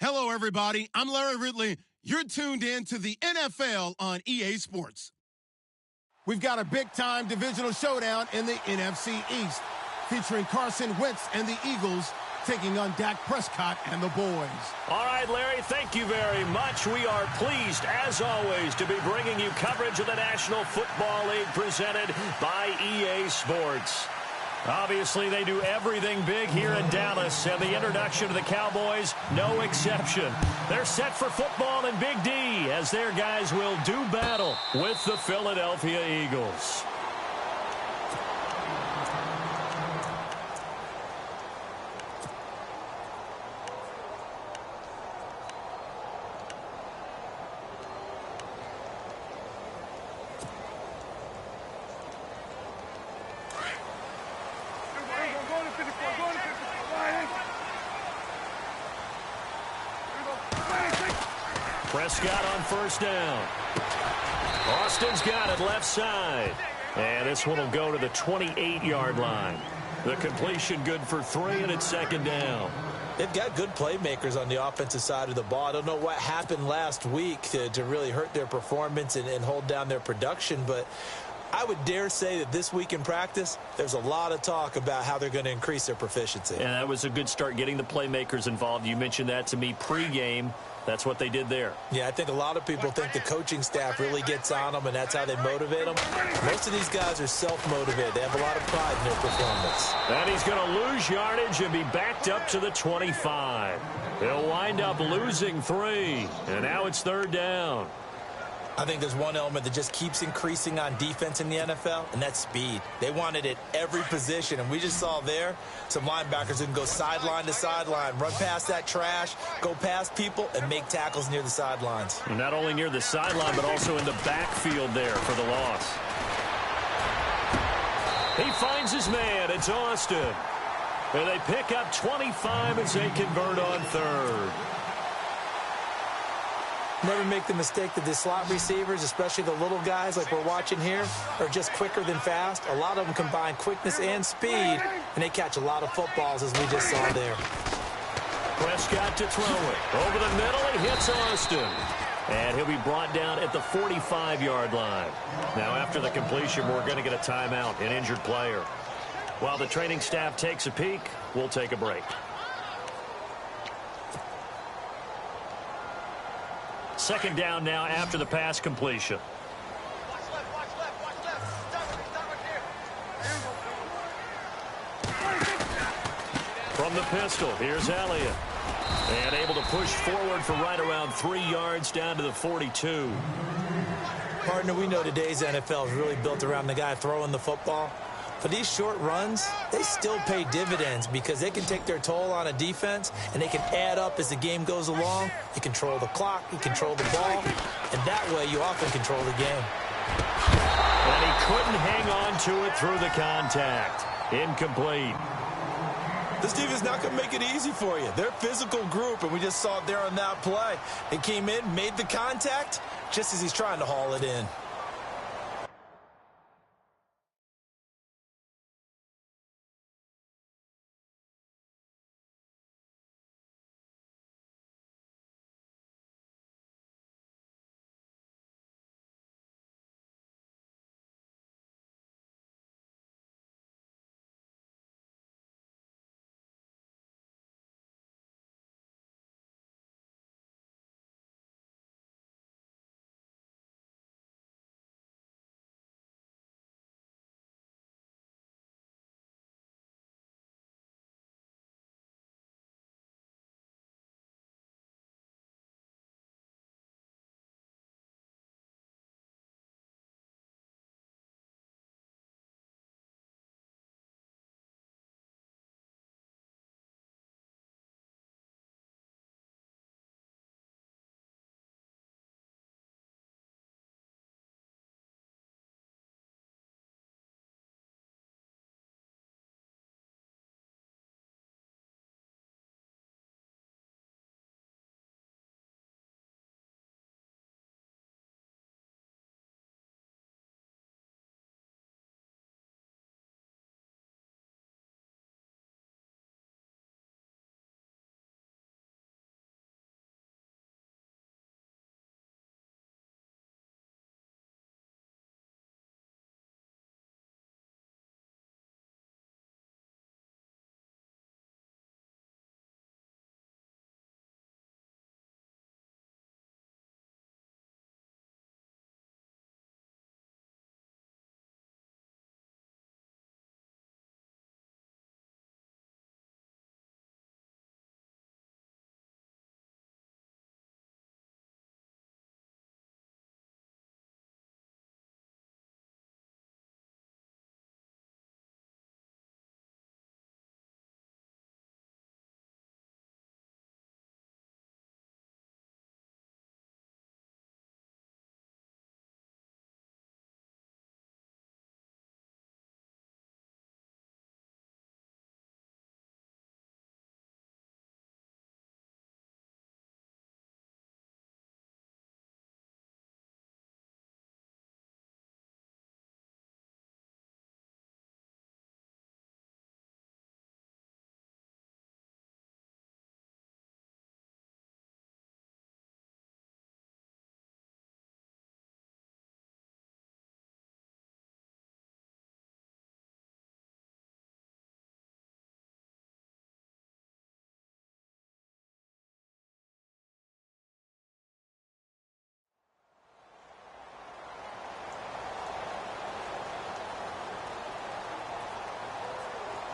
Hello, everybody. I'm Larry Ridley. You're tuned in to the NFL on EA Sports. We've got a big-time divisional showdown in the NFC East, featuring Carson Wentz and the Eagles taking on Dak Prescott and the boys. All right, Larry, thank you very much. We are pleased, as always, to be bringing you coverage of the National Football League presented by EA Sports. Obviously, they do everything big here in Dallas, and the introduction to the Cowboys, no exception. They're set for football in Big D, as their guys will do battle with the Philadelphia Eagles. Prescott on first down. Austin's got it left side. And this one will go to the 28-yard line. The completion good for 3, and it's second down. They've got good playmakers on the offensive side of the ball. I don't know what happened last week to really hurt their performance and hold down their production, but I would dare say that this week in practice, there's a lot of talk about how they're going to increase their proficiency. And that was a good start getting the playmakers involved. You mentioned that to me pregame. That's what they did there. Yeah, I think a lot of people think the coaching staff really gets on them, and that's how they motivate them. Most of these guys are self-motivated. They have a lot of pride in their performance. And he's going to lose yardage and be backed up to the 25. He'll wind up losing 3, and now it's third down. I think there's one element that just keeps increasing on defense in the NFL, and that's speed. They want it at every position, and we just saw there some linebackers who can go sideline to sideline, run past that trash, go past people, and make tackles near the sidelines. And not only near the sideline, but also in the backfield there for the loss. He finds his man. It's Austin. And they pick up 25 as they convert on third. Never make the mistake that the slot receivers, especially the little guys like we're watching here, are just quicker than fast. A lot of them combine quickness and speed, and they catch a lot of footballs, as we just saw there. Prescott to throw it. Over the middle, he hits Austin. And he'll be brought down at the 45-yard line. Now, after the completion, we're going to get a timeout, an injured player. While the training staff takes a peek, we'll take a break. Second down now after the pass completion. Watch left. Start right here. From the pistol, here's Elliott. And able to push forward for right around 3 yards down to the 42. Partner, we know today's NFL is really built around the guy throwing the football. For these short runs, they still pay dividends because they can take their toll on a defense, and they can add up as the game goes along. You control the clock, you control the ball, and that way you often control the game. And he couldn't hang on to it through the contact. Incomplete. This defense is not going to make it easy for you. They're a physical group, and we just saw it there on that play. They came in, made the contact, just as he's trying to haul it in.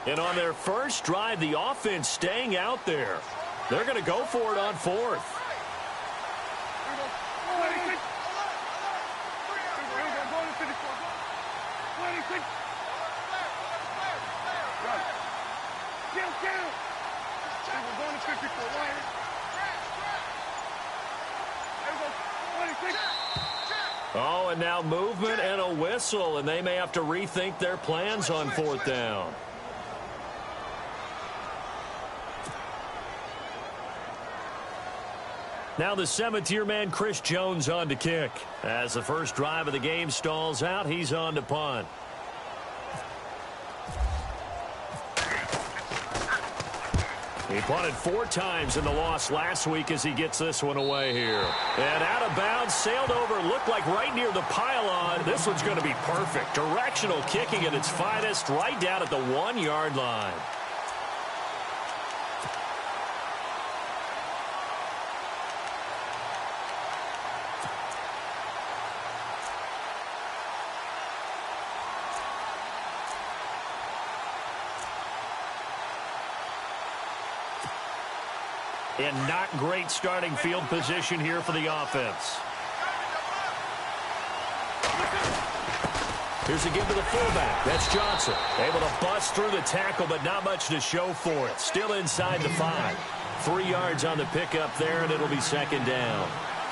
And on their first drive, the offense staying out there. They're going to go for it on fourth. Oh, and now movement and a whistle, and they may have to rethink their plans on fourth down. Now the 7th-year man, Chris Jones, on to kick. As the first drive of the game stalls out, he's on to punt. He punted 4 times in the loss last week as he gets this one away here. And out of bounds, sailed over, looked like right near the pylon. This one's going to be perfect. Directional kicking at its finest, right down at the 1-yard line. And not great starting field position here for the offense. Here's a give to the fullback. That's Johnson. Able to bust through the tackle, but not much to show for it. Still inside the 5. 3 yards on the pickup there, and it'll be second down.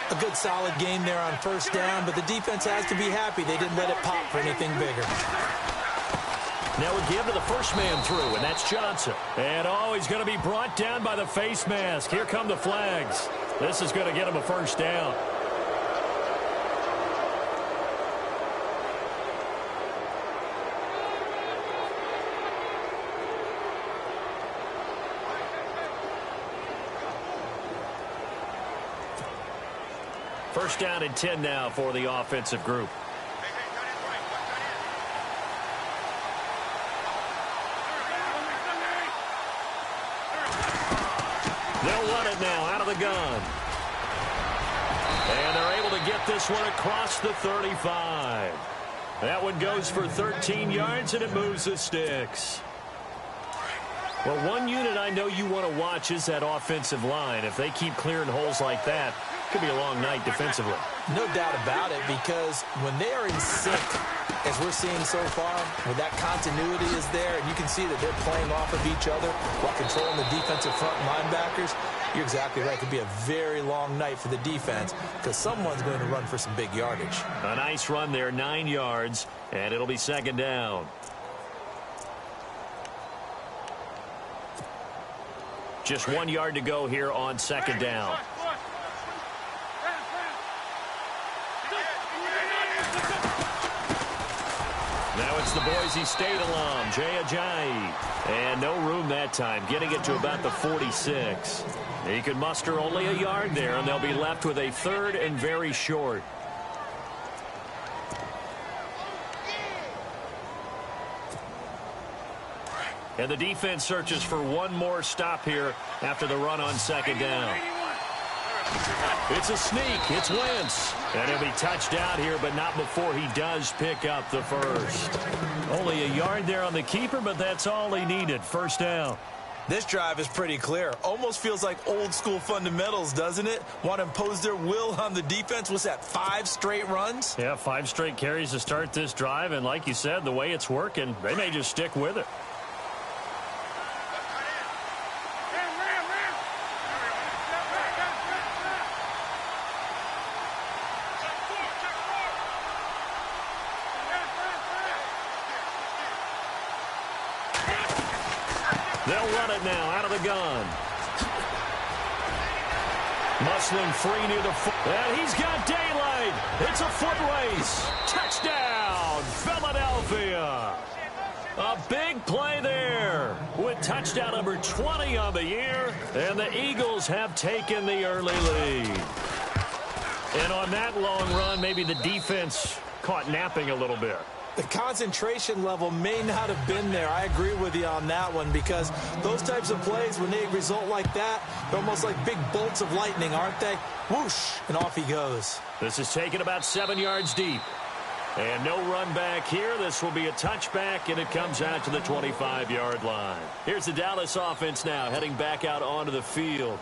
A good solid game there on first down, but the defense has to be happy they didn't let it pop for anything bigger. Now a give to the first man through, and that's Johnson. And oh, he's going to be brought down by the face mask. Here come the flags. This is going to get him a first down. First down and 10 now for the offensive group. They'll run it now out of the gun. And they're able to get this one across the 35. That one goes for 13 yards, and it moves the sticks. Well, one unit I know you want to watch is that offensive line. If they keep clearing holes like that, it could be a long night defensively. No doubt about it, because when they are in sync, as we're seeing so far, when that continuity is there, and you can see that they're playing off of each other while controlling the defensive front linebackers, you're exactly right. It could be a very long night for the defense because someone's going to run for some big yardage. A nice run there, 9 yards, and it'll be second down. Just 1 yard to go here on second down. Now it's the Boise State alum, Jay Ajayi. And no room that time, getting it to about the 46. He could muster only a yard there, and they'll be left with a third and very short. And the defense searches for one more stop here after the run on second down. It's a sneak. It's Wentz. And he'll be touched out here, but not before he does pick up the first. Only a yard there on the keeper, but that's all he needed. First down. This drive is pretty clear. Almost feels like old school fundamentals, doesn't it? Want to impose their will on the defense. Was that 5 straight runs? Yeah, 5 straight carries to start this drive. And like you said, the way it's working, they may just stick with it. They'll run it now out of the gun. Muscling free near the foot. And he's got daylight. It's a foot race. Touchdown, Philadelphia. A big play there with touchdown number 20 on the year. And the Eagles have taken the early lead. And on that long run, maybe the defense caught napping a little bit. The concentration level may not have been there. I agree with you on that one because those types of plays, when they result like that, they're almost like big bolts of lightning, aren't they? Whoosh, and off he goes. This is taken about 7 yards deep. And no run back here. This will be a touchback, and it comes out to the 25-yard line. Here's the Dallas offense now heading back out onto the field.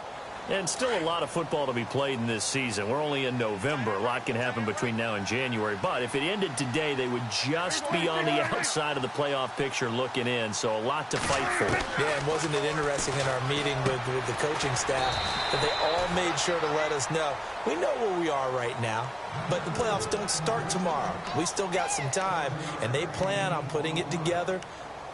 And still a lot of football to be played in this season. We're only in November. A lot can happen between now and January. But if it ended today, they would just be on the outside of the playoff picture looking in. So a lot to fight for. Yeah, and wasn't it interesting in our meeting with the coaching staff that they all made sure to let us know, we know where we are right now, but the playoffs don't start tomorrow. We still got some time, and they plan on putting it together,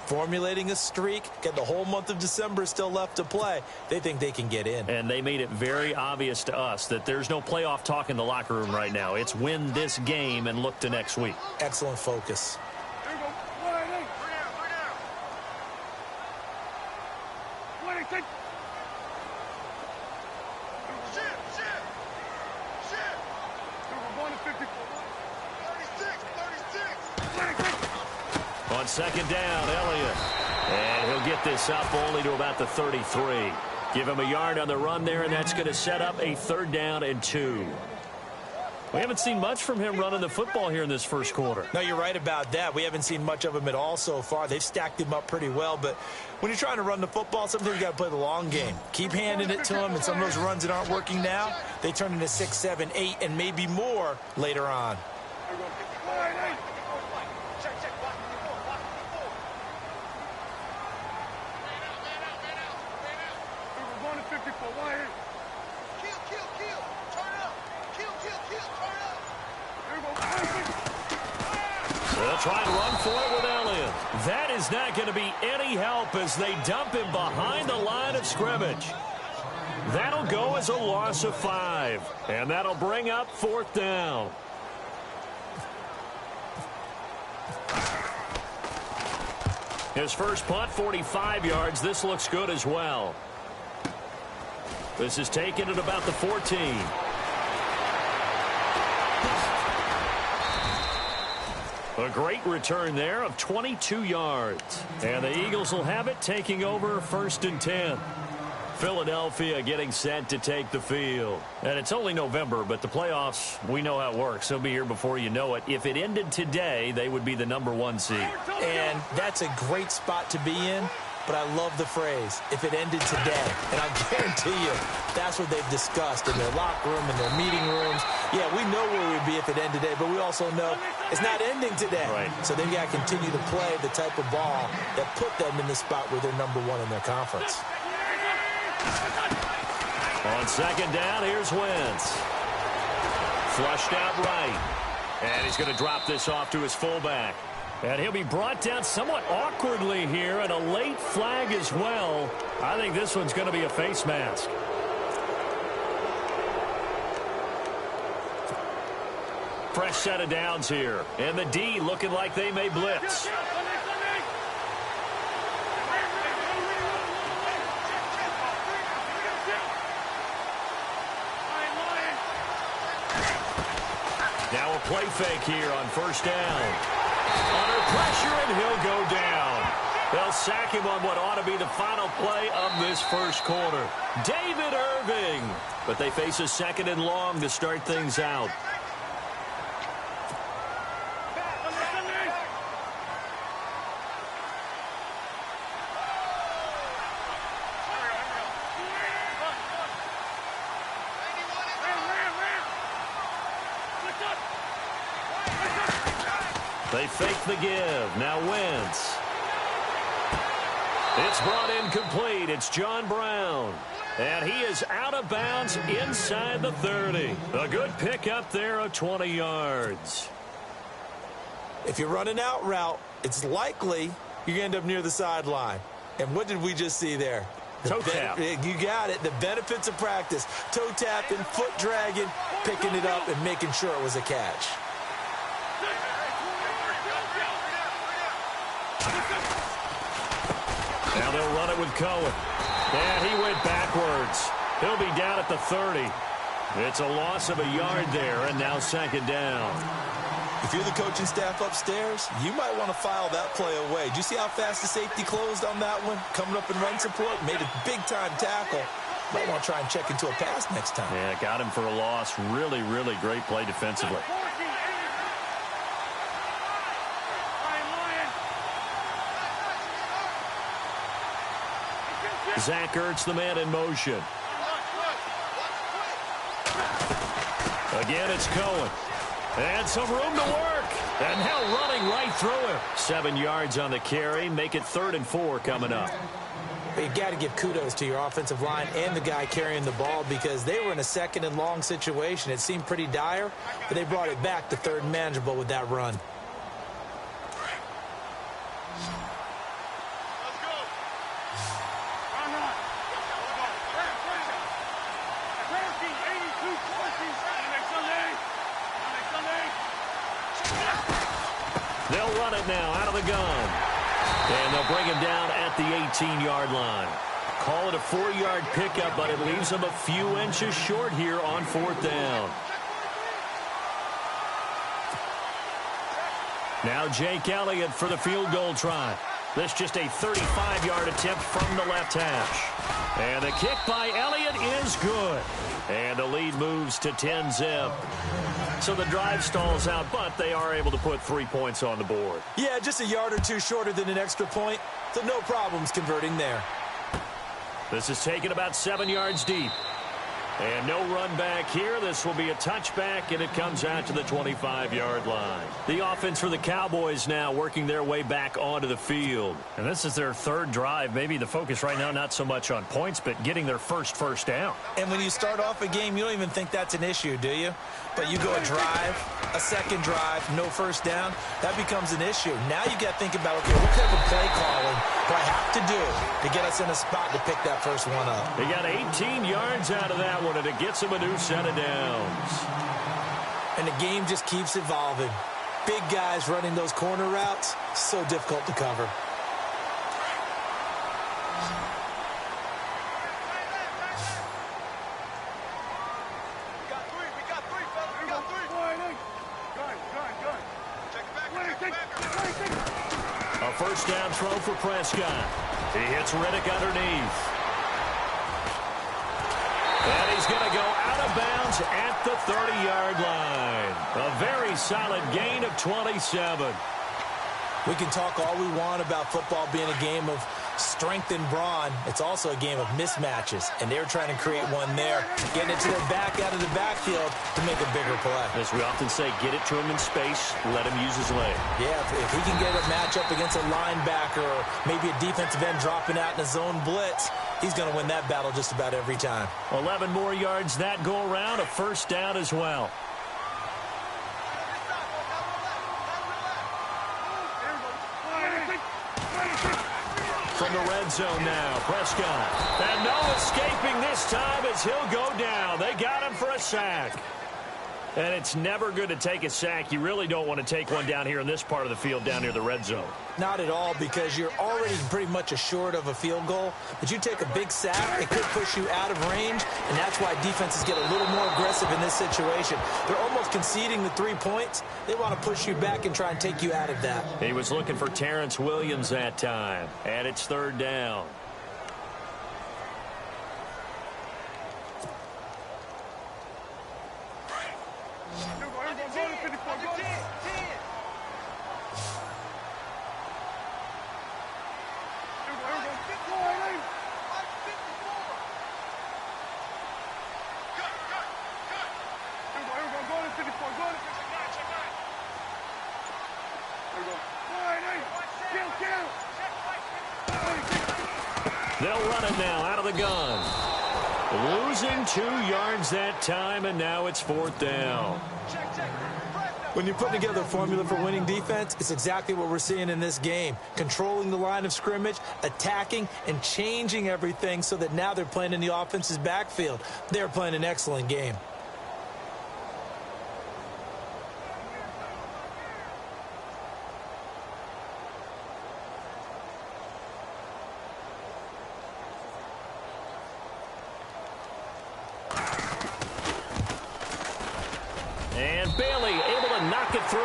formulating a streak, got the whole month of December still left to play. They think they can get in. And they made it very obvious to us that there's no playoff talk in the locker room right now. It's win this game and look to next week. Excellent focus. On second down, Elliott. And he'll get this up only to about the 33. Give him a yard on the run there, and that's going to set up a 3rd down and 2. We haven't seen much from him running the football here in this first quarter. No, you're right about that. We haven't seen much of him at all so far. They've stacked him up pretty well, but when you're trying to run the football, sometimes you got to play the long game. Keep handing it to him, and some of those runs that aren't working now, they turn into 6, 7, 8, and maybe more later on. They'll try to run for it with Elliott. That is not going to be any help as they dump him behind the line of scrimmage. That'll go as a loss of 5. And that'll bring up 4th down. His first punt, 45 yards. This looks good as well. This is taken at about the 14. A great return there of 22 yards. And the Eagles will have it, taking over 1st and 10. Philadelphia getting set to take the field. And it's only November, but the playoffs, we know how it works. They'll be here before you know it. If it ended today, they would be the #1 seed. And that's a great spot to be in. But I love the phrase, if it ended today. And I guarantee you, that's what they've discussed in their locker room, in their meeting rooms. Yeah, we know where we'd be if it ended today, but we also know it's not ending today. Right. So they've got to continue to play the type of ball that put them in the spot where they're #1 in their conference. On second down, here's Wentz. Flushed out right. And he's going to drop this off to his fullback. And he'll be brought down somewhat awkwardly here, and a late flag as well. I think this one's going to be a face mask. Fresh set of downs here. And the D looking like they may blitz. Now a play fake here on 1st down. Under pressure, and he'll go down. They'll sack him on what ought to be the final play of this first quarter. David Irving. But they face a 2nd and long to start things out. They fake the give. Now Wentz. It's brought in complete. It's John Brown. And he is out of bounds inside the 30. A good pickup there of 20 yards. If you're running out route, it's likely you're going to end up near the sideline. And what did we just see there? Toe tap. You got it. The benefits of practice. Toe tapping, foot dragging, picking it up, and making sure it was a catch. Now they'll run it with Cohen. And he went backwards. He'll be down at the 30. It's a loss of a yard there, and now 2nd down. If you're the coaching staff upstairs, you might want to file that play away. Do you see how fast the safety closed on that one? Coming up in run support, made a big-time tackle. Might want to try and check into a pass next time. Yeah, got him for a loss. Really, really great play defensively. Zach Ertz, the man in motion. Again, it's Cohen. And some room to work. And now running right through him. 7 yards on the carry. Make it 3rd and 4 coming up. But you got to give kudos to your offensive line and the guy carrying the ball because they were in a 2nd and long situation. It seemed pretty dire, but they brought it back to 3rd and manageable with that run. They'll run it now out of the gun. And they'll bring him down at the 18-yard line. Call it a 4-yard pickup, but it leaves them a few inches short here on 4th down. Now Jake Elliott for the field goal try. This just a 35-yard attempt from the left hash. And the kick by Elliott is good. And the lead moves to 10-zip. So the drive stalls out, but they are able to put 3 points on the board. Yeah, just a yard or two shorter than an extra point, so no problems converting there. This is taken about 7 yards deep. And no run back here. This will be a touchback, and it comes out to the 25-yard line. The offense for the Cowboys now working their way back onto the field. And this is their 3rd drive. Maybe the focus right now not so much on points, but getting their first down. And when you start off a game, you don't even think that's an issue, do you? But you go a drive, a 2nd drive, no first down, that becomes an issue. Now you got to think about, okay, what kind of play calling do I have to do to get us in a spot to pick that first one up? They got 18 yards out of that one, and it gets them a new set of downs. And the game just keeps evolving. Big guys running those corner routes, so difficult to cover. A first down throw for Prescott. He hits Riddick underneath. And he's going to go out of bounds at the 30-yard line. A very solid gain of 27. We can talk all we want about football being a game of strength and brawn. It's also a game of mismatches, and they're trying to create one there, getting it to their back out of the backfield to make a bigger play. As we often say, get it to him in space, let him use his leg. Yeah, if he can get a matchup against a linebacker or maybe a defensive end dropping out in a zone blitz, he's going to win that battle just about every time. 11 more yards that go around, a first down as well. From the red zone now, Prescott. And no escaping this time as he'll go down. They got him for a sack. And it's never good to take a sack. You really don't want to take one down here in this part of the field down near the red zone. Not at all, because you're already pretty much assured of a field goal. But you take a big sack, it could push you out of range, and that's why defenses get a little more aggressive in this situation. They're almost conceding the 3 points. They want to push you back and try and take you out of that. He was looking for Terrence Williams that time, and it's 3rd down. They'll run it now out of the gun. Losing 2 yards that time, and now it's 4th down. When you're putting together a formula for winning defense, it's exactly what we're seeing in this game. Controlling the line of scrimmage, attacking, and changing everything so that now they're playing in the offense's backfield. They're playing an excellent game. And Bailey able to knock it through.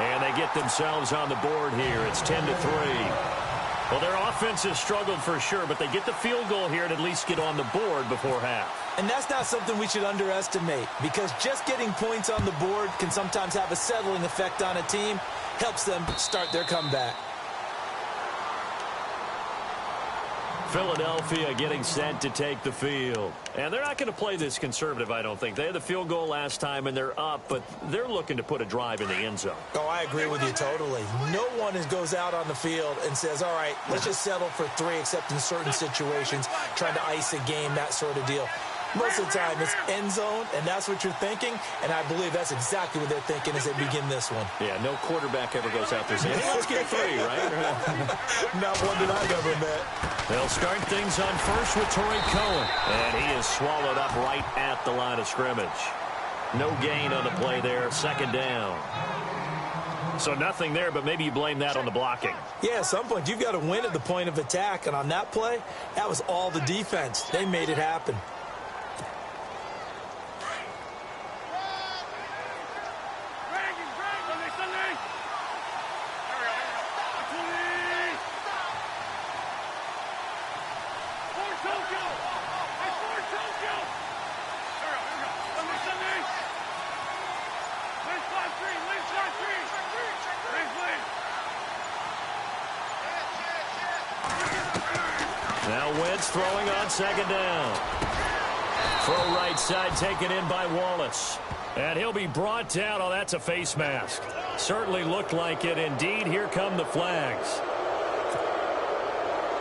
And they get themselves on the board here. It's 10-3. Well, their offense has struggled for sure, but they get the field goal here and at least get on the board before half. And that's not something we should underestimate, because just getting points on the board can sometimes have a settling effect on a team. Helps them start their comeback. Philadelphia getting set to take the field. And they're not going to play this conservative, I don't think. They had the field goal last time, and they're up, but they're looking to put a drive in the end zone. Oh, I agree with you totally. No one goes out on the field and says, all right, let's just settle for 3, except in certain situations, trying to ice a game, that sort of deal. Most of the time, it's end zone, and that's what you're thinking, and I believe that's exactly what they're thinking as they begin this one. Yeah, no quarterback ever goes out there saying, hey, let's get 3, right? Not one that I've ever met. They'll start things on first with Torrey Cohen, and he is swallowed up right at the line of scrimmage. No gain on the play there, second down. So nothing there, but maybe you blame that on the blocking. Yeah, at some point, you've got to win at the point of attack, and on that play, that was all the defense. They made it happen. Now Wentz throwing on second down. Throw right side taken in by Wallace. And he'll be brought down. Oh, that's a face mask. Certainly looked like it. Indeed, here come the flags.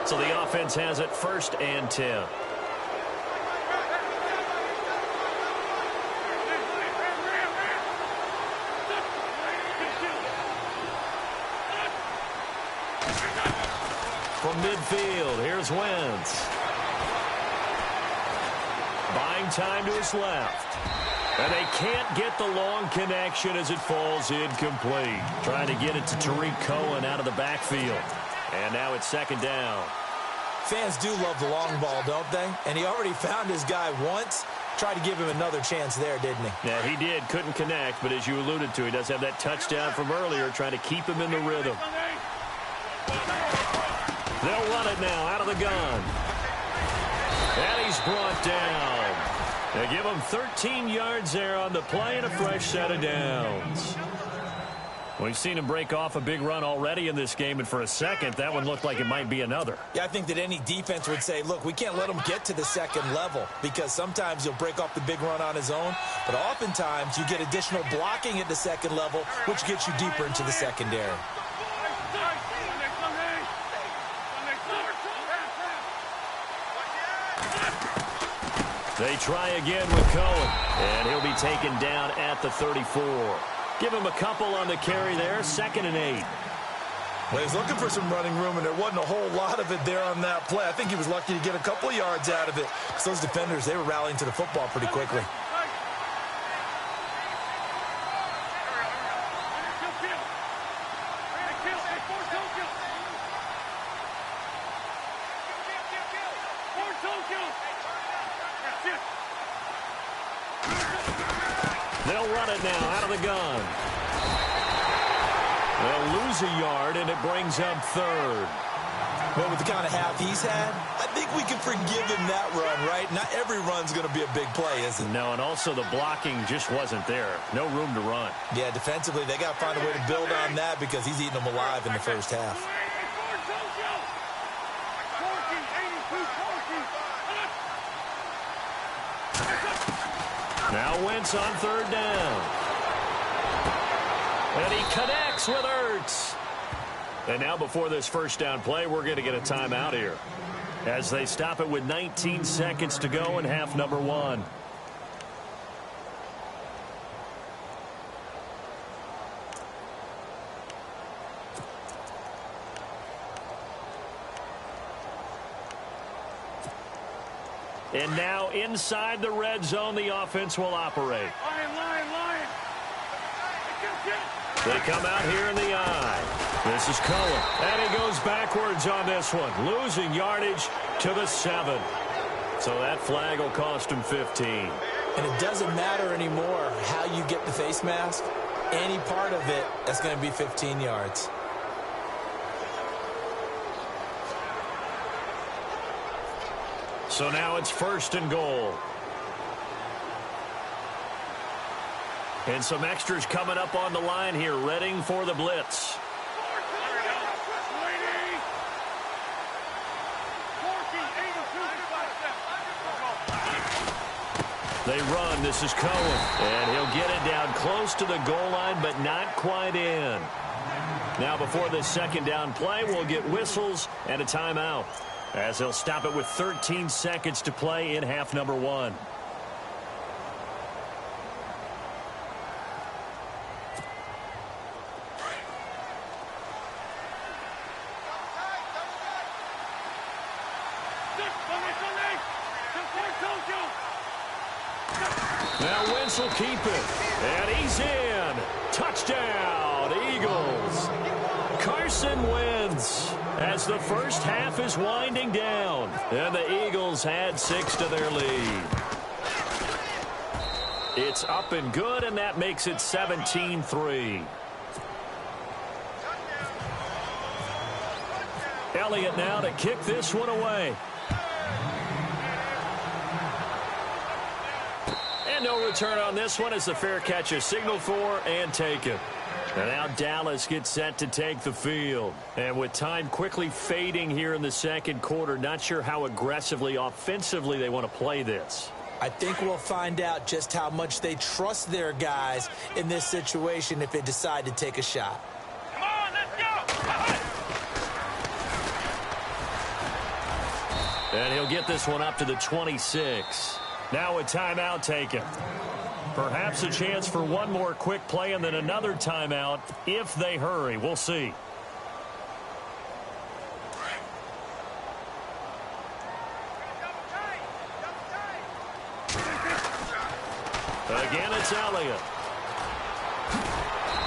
So the offense has it 1st and 10. From midfield, here's Wentz. Buying time to his left. And they can't get the long connection as it falls incomplete. Trying to get it to Torrey Cohen out of the backfield. And now it's second down. Fans do love the long ball, don't they? And he already found his guy once. Tried to give him another chance there, didn't he? Yeah, he did. Couldn't connect, but as you alluded to, he does have that touchdown from earlier, trying to keep him in the rhythm. They'll run it now out of the gun. And he's brought down. They give him 13 yards there on the play and a fresh set of downs. We've seen him break off a big run already in this game, and for a second, that one looked like it might be another. Yeah, I think that any defense would say, look, we can't let him get to the second level, because sometimes he'll break off the big run on his own, but oftentimes you get additional blocking at the second level, which gets you deeper into the secondary. They try again with Cohen, and he'll be taken down at the 34. Give him a couple on the carry there, 2nd and 8. Well, he's looking for some running room, and there wasn't a whole lot of it there on that play. I think he was lucky to get a couple of yards out of it, because those defenders, they were rallying to the football pretty quickly. They'll run it now out of the gun. They'll lose a yard, and it brings up 3rd. Well, with the kind of half he's had, I think we can forgive him that run, right? Not every run's going to be a big play, is it? No, and also the blocking just wasn't there. No room to run. Yeah, defensively, they got to find a way to build on that because he's eating them alive in the first half. Now Wentz on 3rd down. And he connects with Ertz. And now before this first down play, we're going to get a timeout here, as they stop it with 19 seconds to go in half number 1. And now inside the red zone, the offense will operate. Line. They come out here in the eye. This is Cohen. And he goes backwards on this one, losing yardage to the 7. So that flag will cost him 15. And it doesn't matter anymore how you get the face mask. Any part of it, that's going to be 15 yards. So now it's 1st and goal. And some extras coming up on the line here, readying for the blitz. They run. This is Cohen. And he'll get it down close to the goal line, but not quite in. Now, before this second down play, we'll get whistles and a timeout, as they'll stop it with 13 seconds to play in half number 1. Now Wentz will keep it, and he's in. Touchdown, Eagles. Carson Wentz, as the first half is winding down, and the Eagles add 6 to their lead. It's up and good, and that makes it 17-3. Elliott now to kick this one away. And no return on this one as the fair catch is signaled for and taken. And now Dallas gets set to take the field. And with time quickly fading here in the second quarter, not sure how aggressively, offensively they want to play this. I think we'll find out just how much they trust their guys in this situation if they decide to take a shot. Come on, let's go! And he'll get this one up to the 26. Now a timeout taken. Perhaps a chance for one more quick play and then another timeout if they hurry. We'll see. Again, it's Elliott.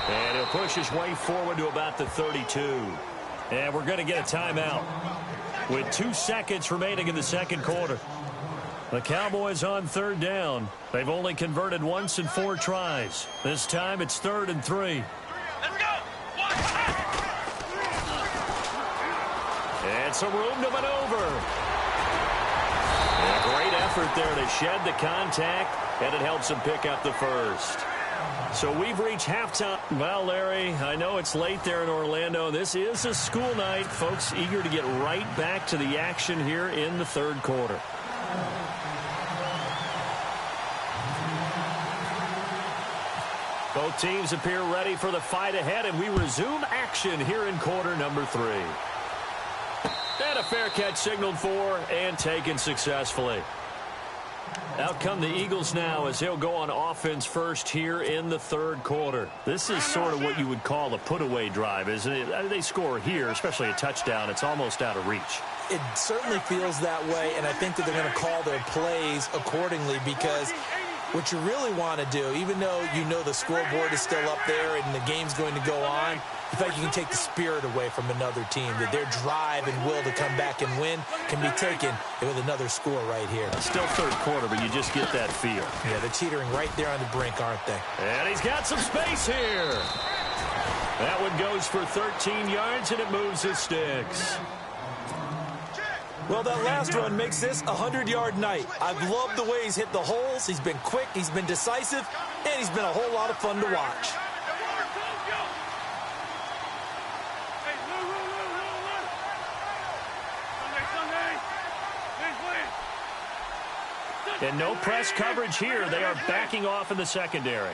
And he'll push his way forward to about the 32. And we're going to get a timeout with 2 seconds remaining in the second quarter. The Cowboys on third down. They've only converted once in 4 tries. This time it's 3rd and 3. Let's go! And some room to maneuver. And a great effort there to shed the contact, and it helps him pick up the first. So we've reached halftime. Well, Larry, I know it's late there in Orlando. This is a school night. Folks eager to get right back to the action here in the third quarter. Both teams appear ready for the fight ahead, and we resume action here in quarter number 3. And a fair catch signaled for and taken successfully. Out come the Eagles now as they'll go on offense first here in the third quarter. This is sort of what you would call a put-away drive, isn't it? They score here, especially a touchdown. It's almost out of reach. It certainly feels that way, and I think that they're going to call their plays accordingly because what you really want to do, even though you know the scoreboard is still up there and the game's going to go on, you feel like you can take the spirit away from another team, that their drive and will to come back and win can be taken with another score right here. Still third quarter, but you just get that feel. Yeah, they're teetering right there on the brink, aren't they? And he's got some space here. That one goes for 13 yards, and it moves his sticks. Well, that last run makes this a 100-yard night. I've loved the way he's hit the holes. He's been quick, he's been decisive, and he's been a whole lot of fun to watch. And no press coverage here. They are backing off in the secondary.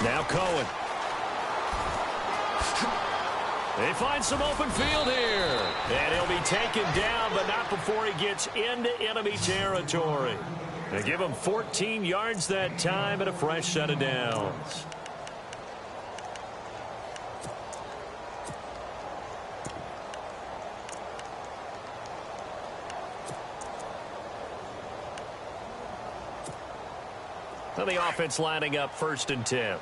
Now Cohen. They find some open field here. And he'll be taken down, but not before he gets into enemy territory. They give him 14 yards that time and a fresh set of downs. And the offense lining up 1st and 10.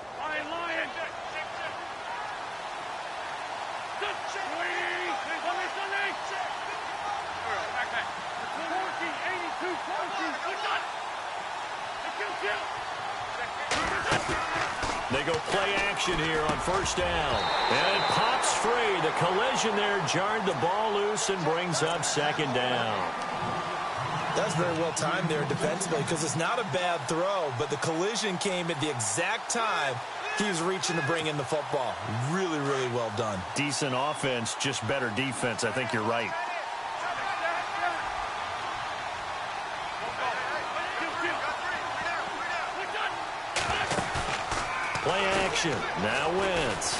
They go play action here on 1st down. And it pops free. The collision there jarred the ball loose and brings up 2nd down. That's very well timed there defensively because it's not a bad throw, but the collision came at the exact time he was reaching to bring in the football. Really, really well done. Decent offense, just better defense. I think you're right. motion. Now Wentz.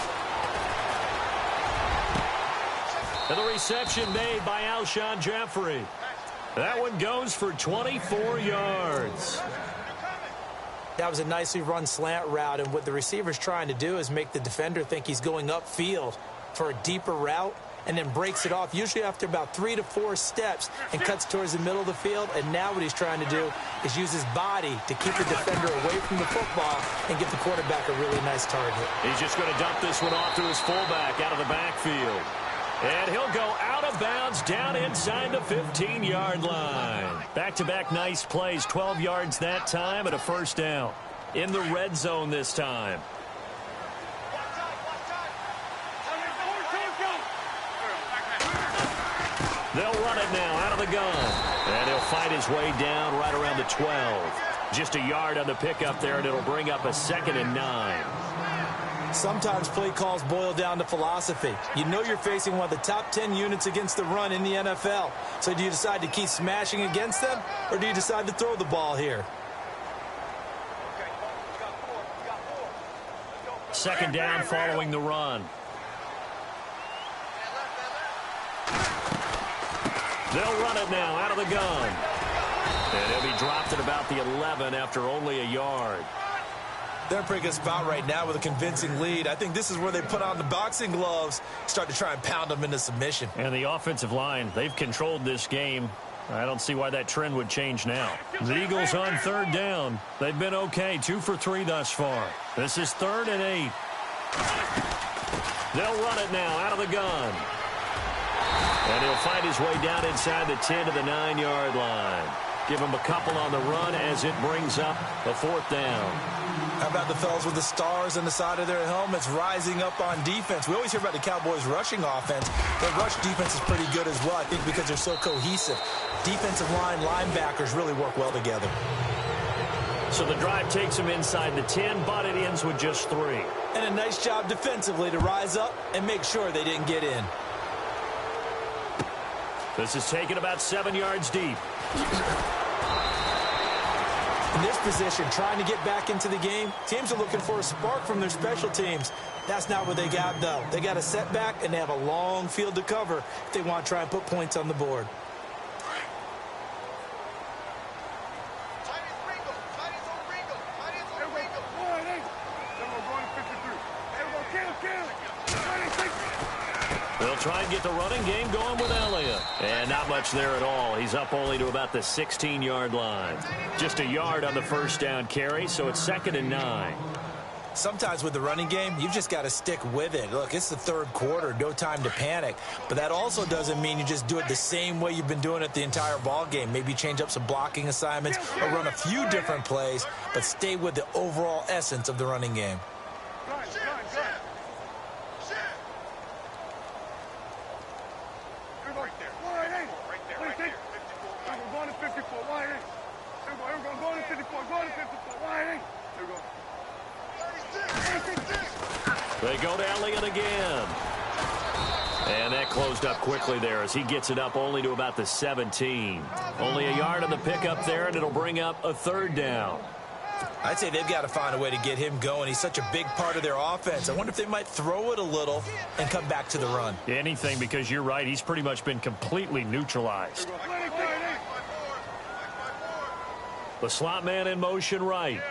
And the reception made by Alshon Jeffrey. That one goes for 24 yards. That was a nicely run slant route, and what the receiver's trying to do is make the defender think he's going upfield for a deeper route, and then breaks it off, usually after about 3 to 4 steps, and cuts towards the middle of the field. And now what he's trying to do is use his body to keep the defender away from the football and give the quarterback a really nice target. He's just going to dump this one off to his fullback out of the backfield. And he'll go out of bounds down inside the 15-yard line. Back-to-back nice plays, 12 yards that time and a first down. In the red zone this time. They'll run it now out of the gun. And he'll fight his way down right around the 12. Just a yard on the pickup there, and it'll bring up a 2nd and 9. Sometimes play calls boil down to philosophy. You know you're facing one of the top 10 units against the run in the NFL. So do you decide to keep smashing against them, or do you decide to throw the ball here? 2nd down following the run. They'll run it now out of the gun. And he'll be dropped at about the 11 after only a yard. They're in a pretty good spot right now with a convincing lead. I think this is where they put on the boxing gloves, start to try and pound them into submission. And the offensive line, they've controlled this game. I don't see why that trend would change now. The Eagles on 3rd down. They've been okay, 2 for 3 thus far. This is 3rd and 8. They'll run it now out of the gun. And he'll find his way down inside the 10 to the 9-yard line. Give him a couple on the run as it brings up a 4th down. How about the fellas with the stars on the side of their helmets rising up on defense? We always hear about the Cowboys' rushing offense. Their rush defense is pretty good as well, I think, because they're so cohesive. Defensive line, linebackers really work well together. So the drive takes him inside the 10, but it ends with just 3. And a nice job defensively to rise up and make sure they didn't get in. This is taken about 7 yards deep. In this position, trying to get back into the game, teams are looking for a spark from their special teams. That's not what they got, though. They got a setback, and they have a long field to cover if they want to try and put points on the board. They'll try and get the running game going with Elliott. And not much there at all. He's up only to about the 16-yard line. Just a yard on the first down carry, so it's 2nd and 9. Sometimes with the running game, you've just got to stick with it. Look, it's the 3rd quarter, no time to panic. But that also doesn't mean you just do it the same way you've been doing it the entire ball game. Maybe change up some blocking assignments or run a few different plays, but stay with the overall essence of the running game. They go to Elliott again. And that closed up quickly there as he gets it up only to about the 17. Only a yard on the pickup there, and it'll bring up a 3rd down. I'd say they've got to find a way to get him going. He's such a big part of their offense. I wonder if they might throw it a little and come back to the run. Anything, because you're right. He's pretty much been completely neutralized. The slot man in motion right.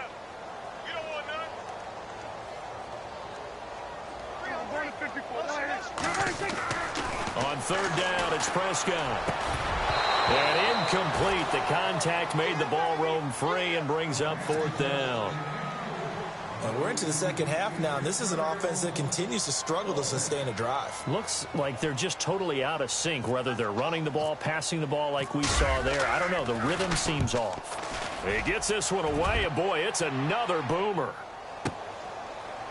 On 3rd down, it's Prescott. And incomplete. The contact made the ball roam free and brings up 4th down. And we're into the second half now, and this is an offense that continues to struggle to sustain a drive. Looks like they're just totally out of sync, whether they're running the ball, passing the ball like we saw there. I don't know. The rhythm seems off. He gets this one away, and boy, it's another boomer.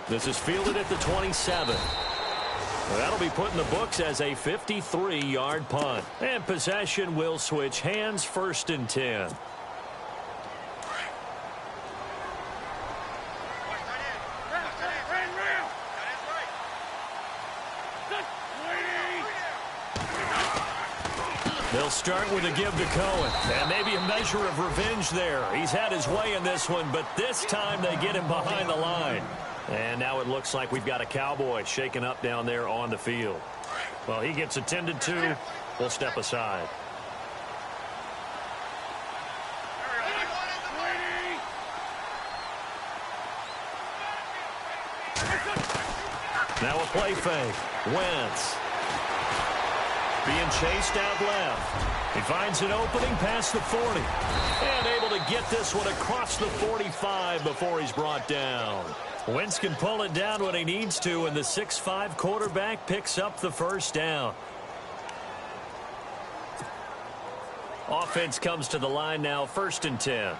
This is fielded at the 27. That'll be put in the books as a 53-yard punt. And possession will switch hands, 1st and 10. They'll start with a give to Cohen. And maybe a measure of revenge there. He's had his way in this one, but this time they get him behind the line. And now it looks like we've got a Cowboy shaken up down there on the field. Well, he gets attended to. We'll step aside. Now a play fake. Wentz. Being chased out left. He finds an opening past the 40. And able to get this one across the 45 before he's brought down. Wentz can pull it down when he needs to, and the 6'5" quarterback picks up the first down. Offense comes to the line now, 1st and 10.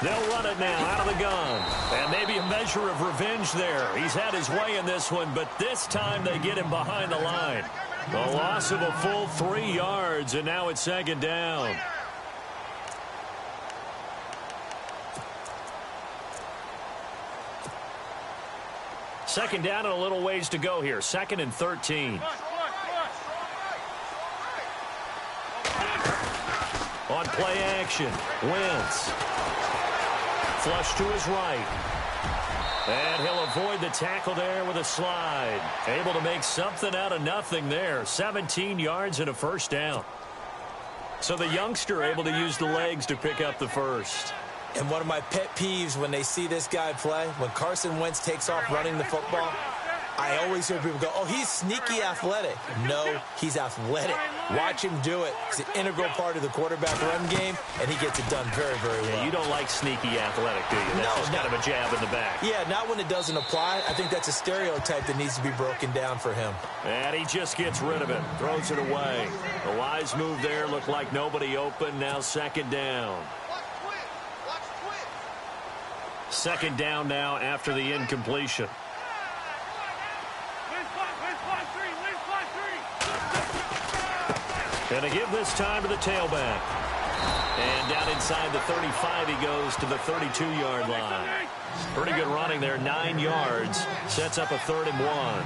They'll run it now out of the gun. And maybe a measure of revenge there. He's had his way in this one, but this time they get him behind the line. The loss of a full 3 yards, and now it's 2nd down. Second down and a little ways to go here. 2nd and 13. On play action, Wentz. Flush to his right. And he'll avoid the tackle there with a slide. Able to make something out of nothing there. 17 yards and a first down. So the youngster able to use the legs to pick up the first. And one of my pet peeves when they see this guy play, when Carson Wentz takes off running the football, I always hear people go, oh, he's sneaky athletic. No, he's athletic. Watch him do it. It's an integral part of the quarterback run game, and he gets it done very, very well. Yeah, you don't like sneaky athletic, do you? That's just kind of a jab in the back. Yeah, not when it doesn't apply. I think that's a stereotype that needs to be broken down for him. And he just gets rid of it, throws it away. A wise move there, looked like nobody open. Now 2nd down. 2nd down now after the incompletion. And to give this time to the tailback. And down inside the 35 he goes to the 32-yard line. Pretty good running there, 9 yards. Sets up a 3rd and 1.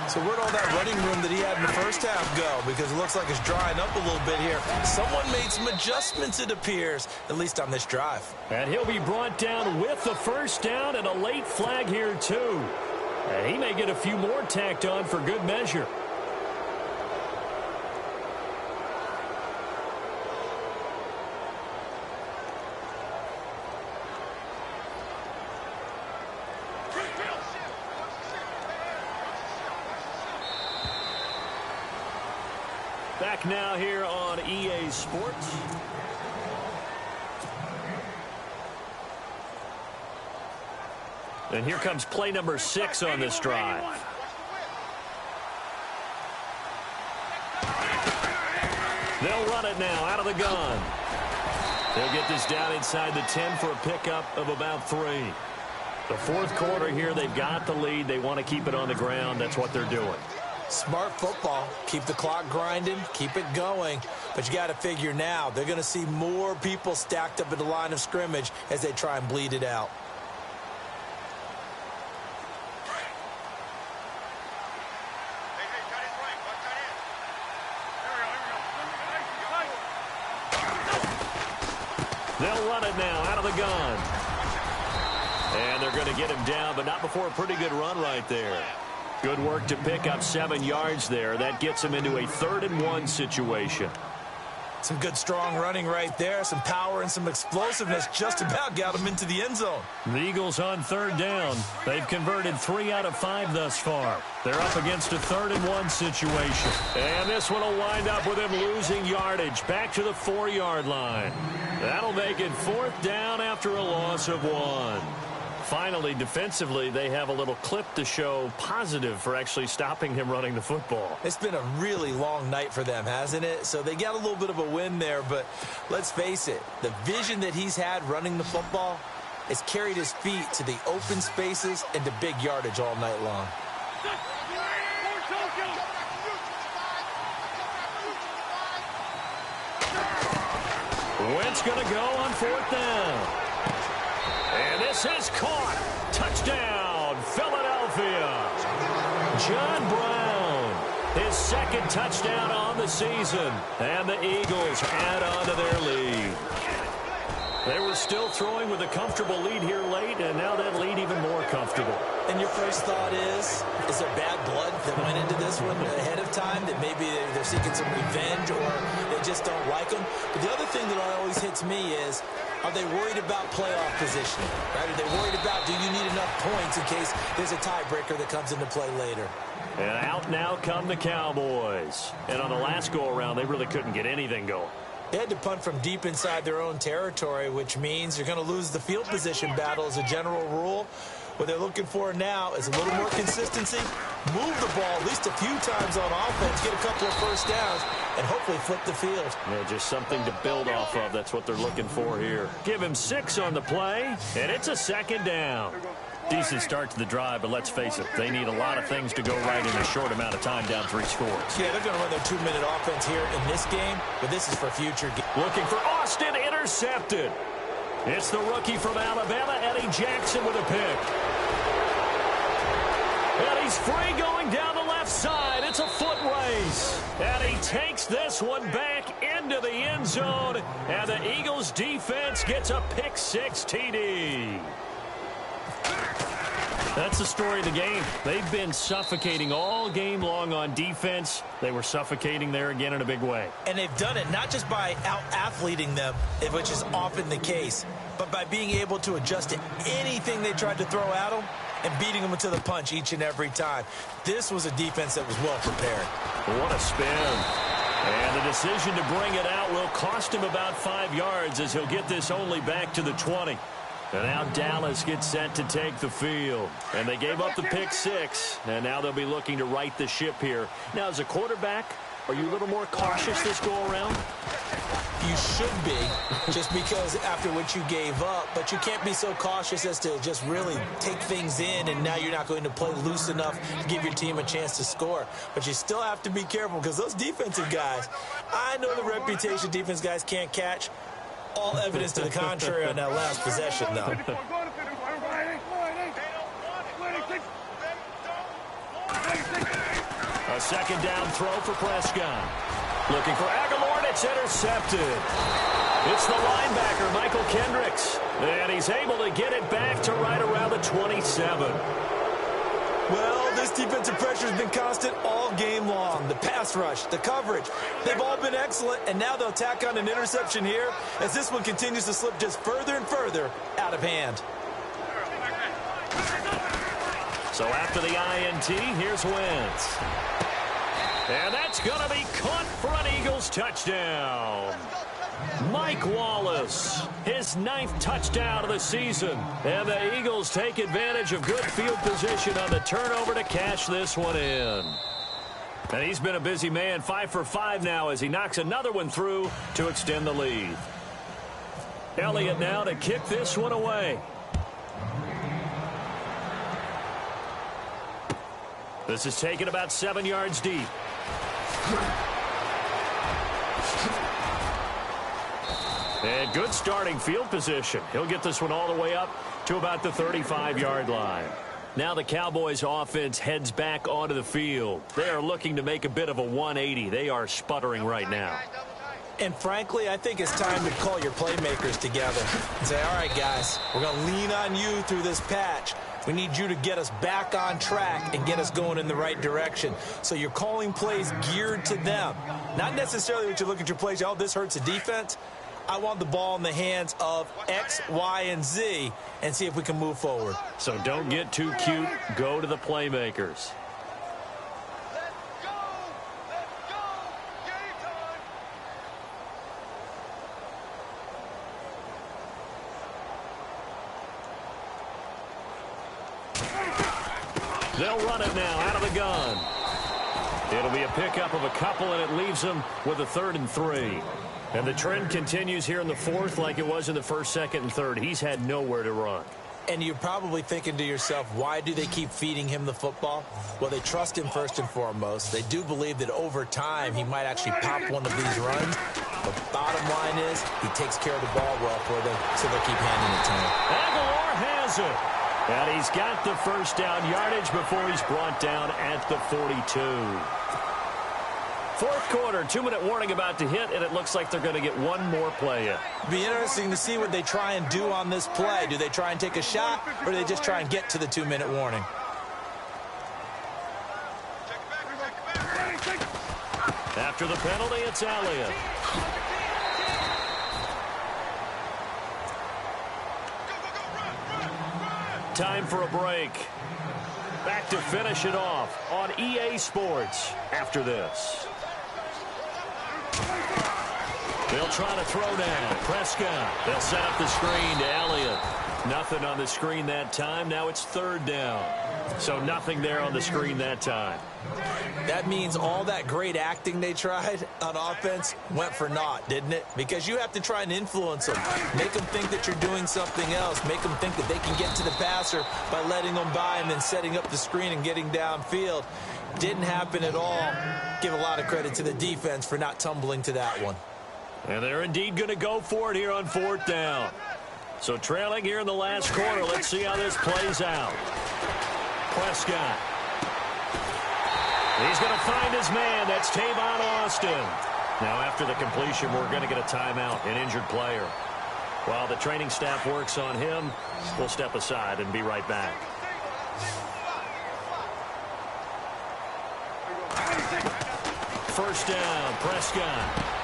So where'd all that running room that he had in the first half go? Because it looks like it's drying up a little bit here. Someone made some adjustments, it appears, at least on this drive. And he'll be brought down with the first down and a late flag here, too. And he may get a few more tacked on for good measure. Back now here on EA Sports. And here comes play number 6 on this drive. They'll run it now out of the gun. They'll get this down inside the 10 for a pickup of about 3. The 4th quarter here, they've got the lead. They want to keep it on the ground. That's what they're doing. Smart football. Keep the clock grinding. Keep it going. But you got to figure now, they're going to see more people stacked up at the line of scrimmage as they try and bleed it out. They'll run it now out of the gun. And they're going to get him down, but not before a pretty good run right there. Good work to pick up 7 yards there. That gets him into a 3rd and 1 situation. Some good strong running right there. Some power and some explosiveness just about got him into the end zone. The Eagles on 3rd down. They've converted 3 out of 5 thus far. They're up against a 3rd and 1 situation. And this one will wind up with him losing yardage back to the 4-yard line. That'll make it 4th down after a loss of 1. Finally, defensively, they have a little clip to show positive for actually stopping him running the football. It's been a really long night for them, hasn't it? So they got a little bit of a win there, but let's face it, the vision that he's had running the football has carried his feet to the open spaces and to big yardage all night long. Wentz going to go on 4th down. And This is caught. Touchdown, Philadelphia. John Brown, his second touchdown on the season. And the Eagles add on to their lead. They were still throwing with a comfortable lead here late, and now that lead even more comfortable. And your first thought is there bad blood that went into this one ahead of time, that maybe they're seeking some revenge or they just don't like them? But the other thing that always hits me is, are they worried about playoff positioning? Right? Are they worried about, do you need enough points in case there's a tiebreaker that comes into play later? And out now come the Cowboys. And on the last go-around, they really couldn't get anything going. They had to punt from deep inside their own territory, which means you're going to lose the field position battle as a general rule. What they're looking for now is a little more consistency, move the ball at least a few times on offense, get a couple of first downs, and hopefully flip the field. Yeah, just something to build off of. That's what they're looking for here. Give him 6 on the play, and it's a second down. Decent start to the drive, but let's face it, they need a lot of things to go right in a short amount of time, down 3 scores. Yeah, they're going to run their 2-minute offense here in this game, but this is for future games. Looking for Austin, intercepted. It's the rookie from Alabama, Eddie Jackson, with a pick. And he's free going down the left side. It's a foot race. And he takes this one back into the end zone, and the Eagles defense gets a pick-6 TD. That's the story of the game. They've been suffocating all game long on defense. They were suffocating there again in a big way. And they've done it not just by out-athleting them, which is often the case, but by being able to adjust to anything they tried to throw at them and beating them to the punch each and every time. This was a defense that was well prepared. What a spin. And the decision to bring it out will cost him about 5 yards, as he'll get this only back to the 20. And now Dallas gets set to take the field. And they gave up the pick-6, and now they'll be looking to right the ship here. Now, as a quarterback, are you a little more cautious this go-around? You should be, just because after what you gave up. But you can't be so cautious as to just really take things in, and now you're not going to play loose enough to give your team a chance to score. But you still have to be careful, because those defensive guys, I know the reputation defense guys can't catch. All evidence to the contrary on that last possession, though. A second down throw for Prescott. Looking for Aguilar, and it's intercepted. It's the linebacker, Michael Kendricks. And he's able to get it back to right around the 27. Well, this defensive pressure has been constant all game long. The pass rush, the coverage, they've all been excellent, and now they'll tack on an interception here as this one continues to slip just further and further out of hand. So after the INT, here's Wentz. And that's going to be caught for an Eagles touchdown. Mike Wallace, his 9th touchdown of the season. And the Eagles take advantage of good field position on the turnover to cash this one in. And he's been a busy man, 5 for 5 now as he knocks another one through to extend the lead. Elliott now to kick this one away. This is taken about 7 yards deep. And good starting field position. He'll get this one all the way up to about the 35-yard line. Now the Cowboys offense heads back onto the field. They are looking to make a bit of a 180. They are sputtering right now. And frankly, I think it's time to call your playmakers together and say, all right, guys, we're going to lean on you through this patch. We need you to get us back on track and get us going in the right direction. So you're calling plays geared to them. Not necessarily what you look at your plays, oh, this hurts the defense. I want the ball in the hands of X, Y, and Z and see if we can move forward. So don't get too cute. Go to the playmakers. They'll run it now out of the gun. It'll be a pickup of a couple, and it leaves them with a 3rd and 3. And the trend continues here in the 4th like it was in the 1st, 2nd, and 3rd. He's had nowhere to run. And you're probably thinking to yourself, why do they keep feeding him the football? Well, they trust him first and foremost. They do believe that over time he might actually pop one of these runs. But bottom line is he takes care of the ball well for them, so they'll keep handing it to him. Aguilar has it. And he's got the first down yardage before he's brought down at the 42. Fourth quarter, 2-minute warning about to hit, and it looks like they're going to get one more play in. Be interesting to see what they try and do on this play. Do they try and take a shot, or do they just try and get to the 2-minute warning? After the penalty, it's Elliott. Time for a break. Back to finish it off on EA Sports after this. They'll try to throw down. Prescott. They'll set up the screen to Elliott. Nothing on the screen that time. Now it's third down. So nothing there on the screen that time. That means all that great acting they tried on offense went for naught, didn't it? Because you have to try and influence them. Make them think that you're doing something else. Make them think that they can get to the passer by letting them by and then setting up the screen and getting downfield. Didn't happen at all. Give a lot of credit to the defense for not tumbling to that one. And they're indeed going to go for it here on fourth down. So trailing here in the last quarter. Let's see how this plays out. Prescott. He's going to find his man. That's Tavon Austin. Now, after the completion, we're going to get a timeout, an injured player. While the training staff works on him, we'll step aside and be right back. First down, Prescott.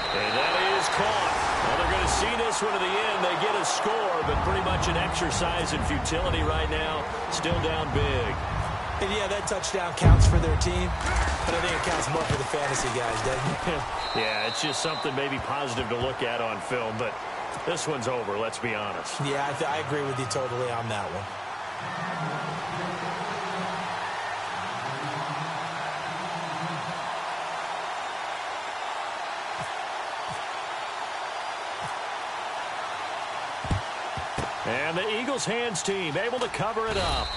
And that is caught. Well, they're going to see this one to the end. They get a score, but pretty much an exercise in futility right now. Still down big. And yeah, that touchdown counts for their team, but I think it counts more for the fantasy guys, doesn't it? Yeah, it's just something maybe positive to look at on film, but this one's over, let's be honest. Yeah, I agree with you totally on that one. And the Eagles hands team able to cover it up.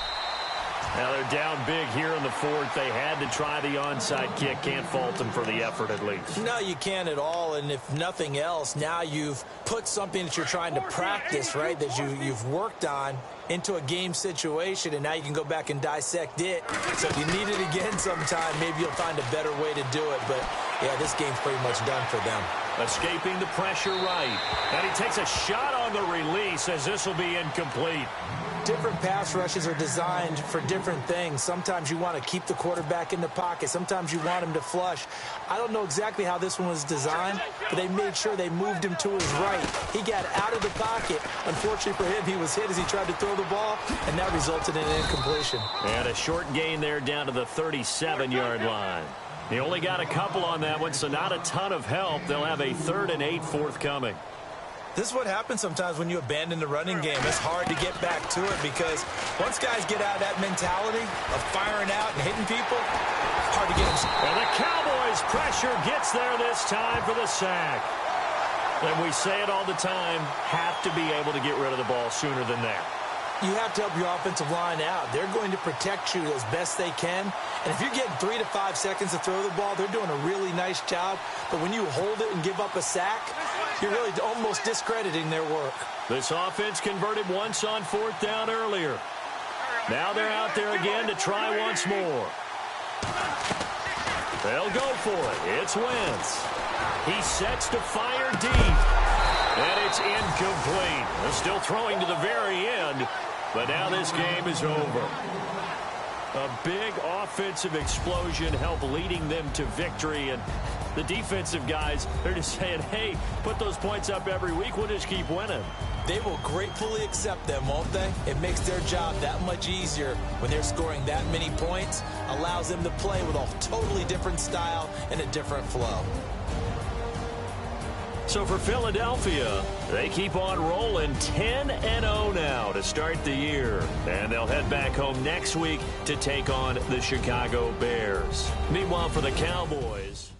Now they're down big here in the fourth. They had to try the onside kick. Can't fault them for the effort at least. No, you can't at all. And if nothing else, now you've put something that you're trying to practice, right, that you've worked on into a game situation, and now you can go back and dissect it. So if you need it again sometime, maybe you'll find a better way to do it. But, yeah, this game's pretty much done for them. Escaping the pressure right. And he takes a shot on the release as this will be incomplete. Different pass rushes are designed for different things. Sometimes you want to keep the quarterback in the pocket. Sometimes you want him to flush. I don't know exactly how this one was designed, but they made sure they moved him to his right. He got out of the pocket. Unfortunately for him, he was hit as he tried to throw the ball, and that resulted in an incompletion. And a short gain there down to the 37-yard line. He only got a couple on that one, so not a ton of help. They'll have a 3rd and 8 forthcoming. This is what happens sometimes when you abandon the running game. It's hard to get back to it because once guys get out of that mentality of firing out and hitting people, it's hard to get them. And the Cowboys' pressure gets there this time for the sack. And we say it all the time, have to be able to get rid of the ball sooner than that. You have to help your offensive line out. They're going to protect you as best they can. And if you're getting 3 to 5 seconds to throw the ball, they're doing a really nice job. But when you hold it and give up a sack, you're really almost discrediting their work. This offense converted once on 4th down earlier. Now they're out there again to try once more. They'll go for it. It's Wentz. He sets to fire deep. And it's incomplete. They're still throwing to the very end. But now this game is over. A big offensive explosion helped leading them to victory. And the defensive guys, they're just saying, hey, put those points up every week. We'll just keep winning. They will gratefully accept them, won't they? It makes their job that much easier when they're scoring that many points. Allows them to play with a totally different style and a different flow. So for Philadelphia, they keep on rolling 10-0 now to start the year. And they'll head back home next week to take on the Chicago Bears. Meanwhile, for the Cowboys,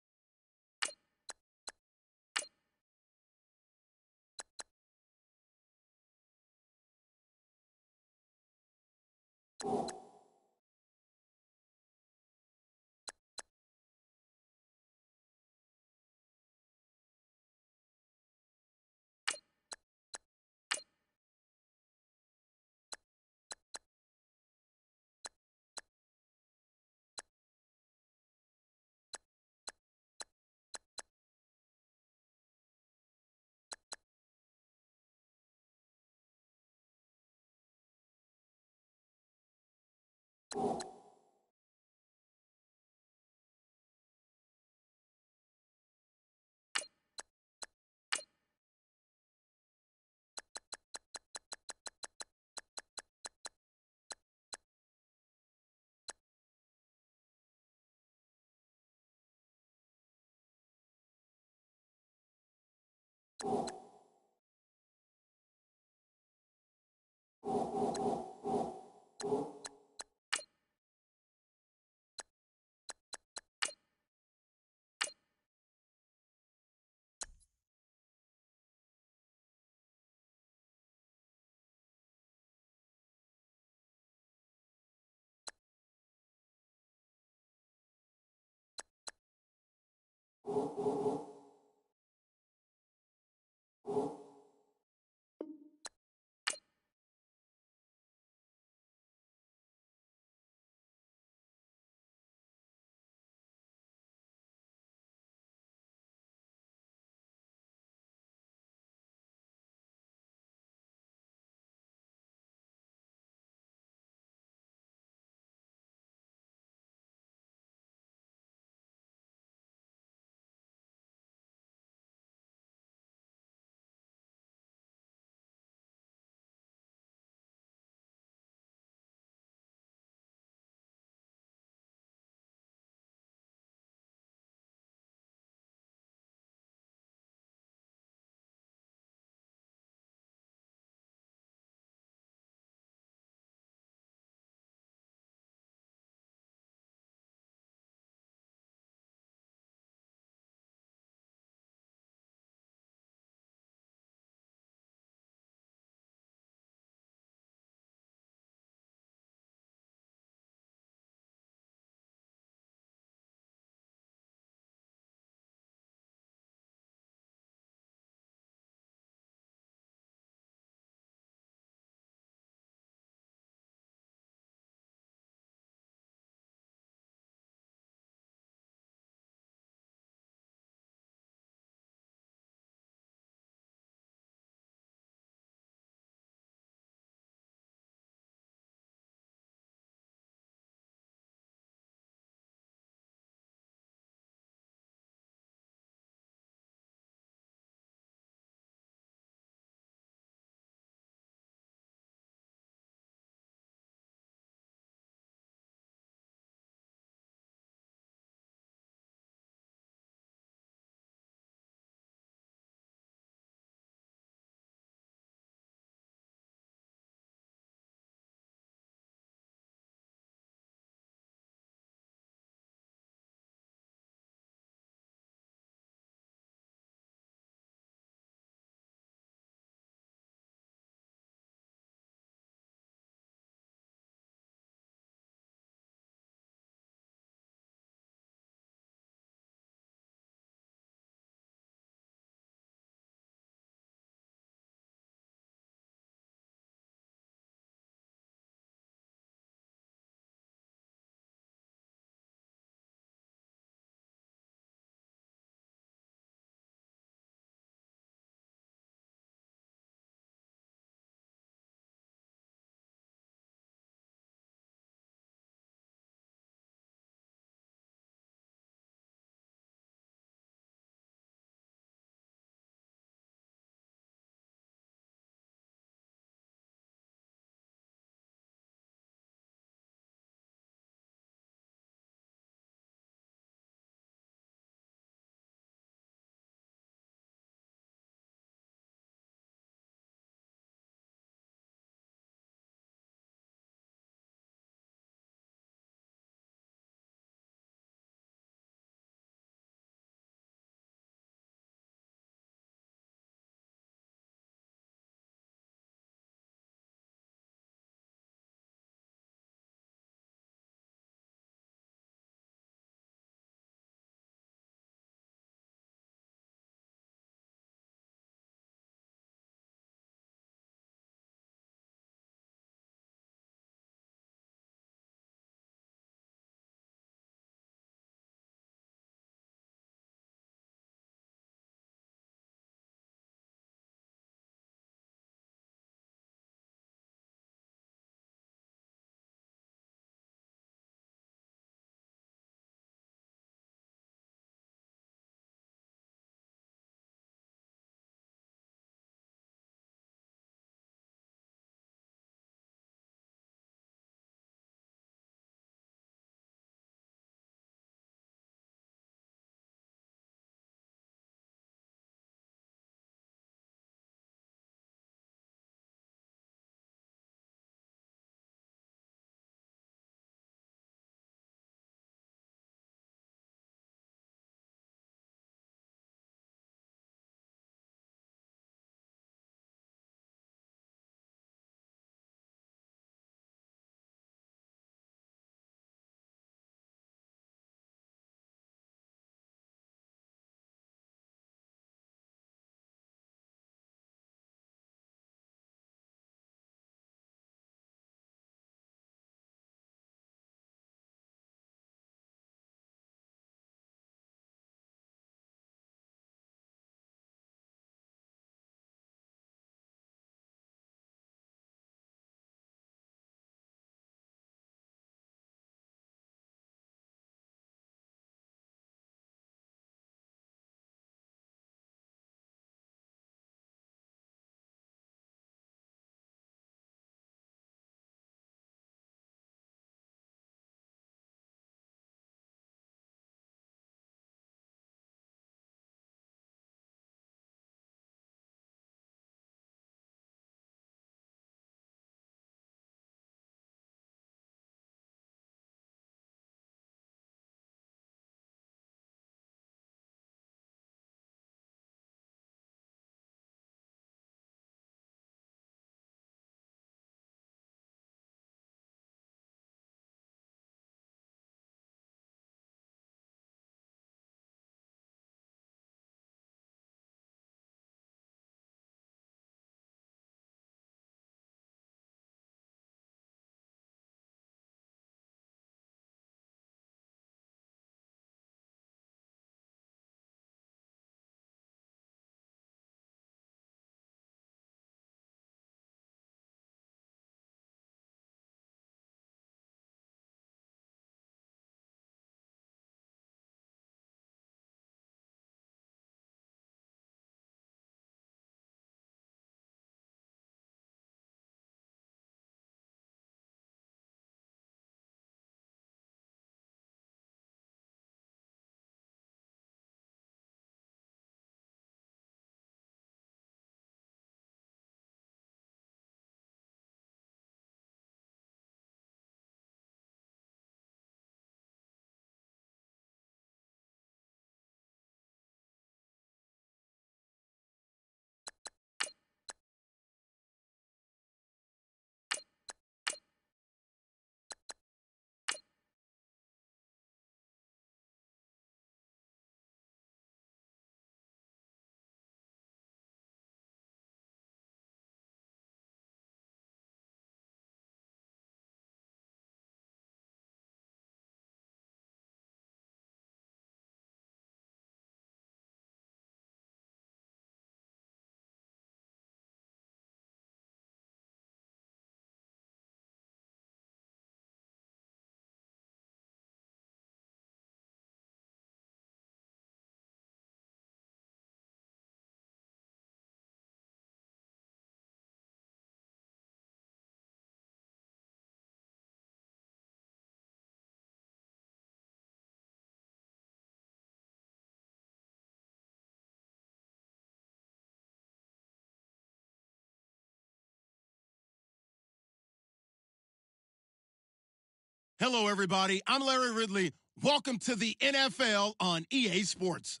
Hello, everybody. I'm Larry Ridley. Welcome to the NFL on EA Sports.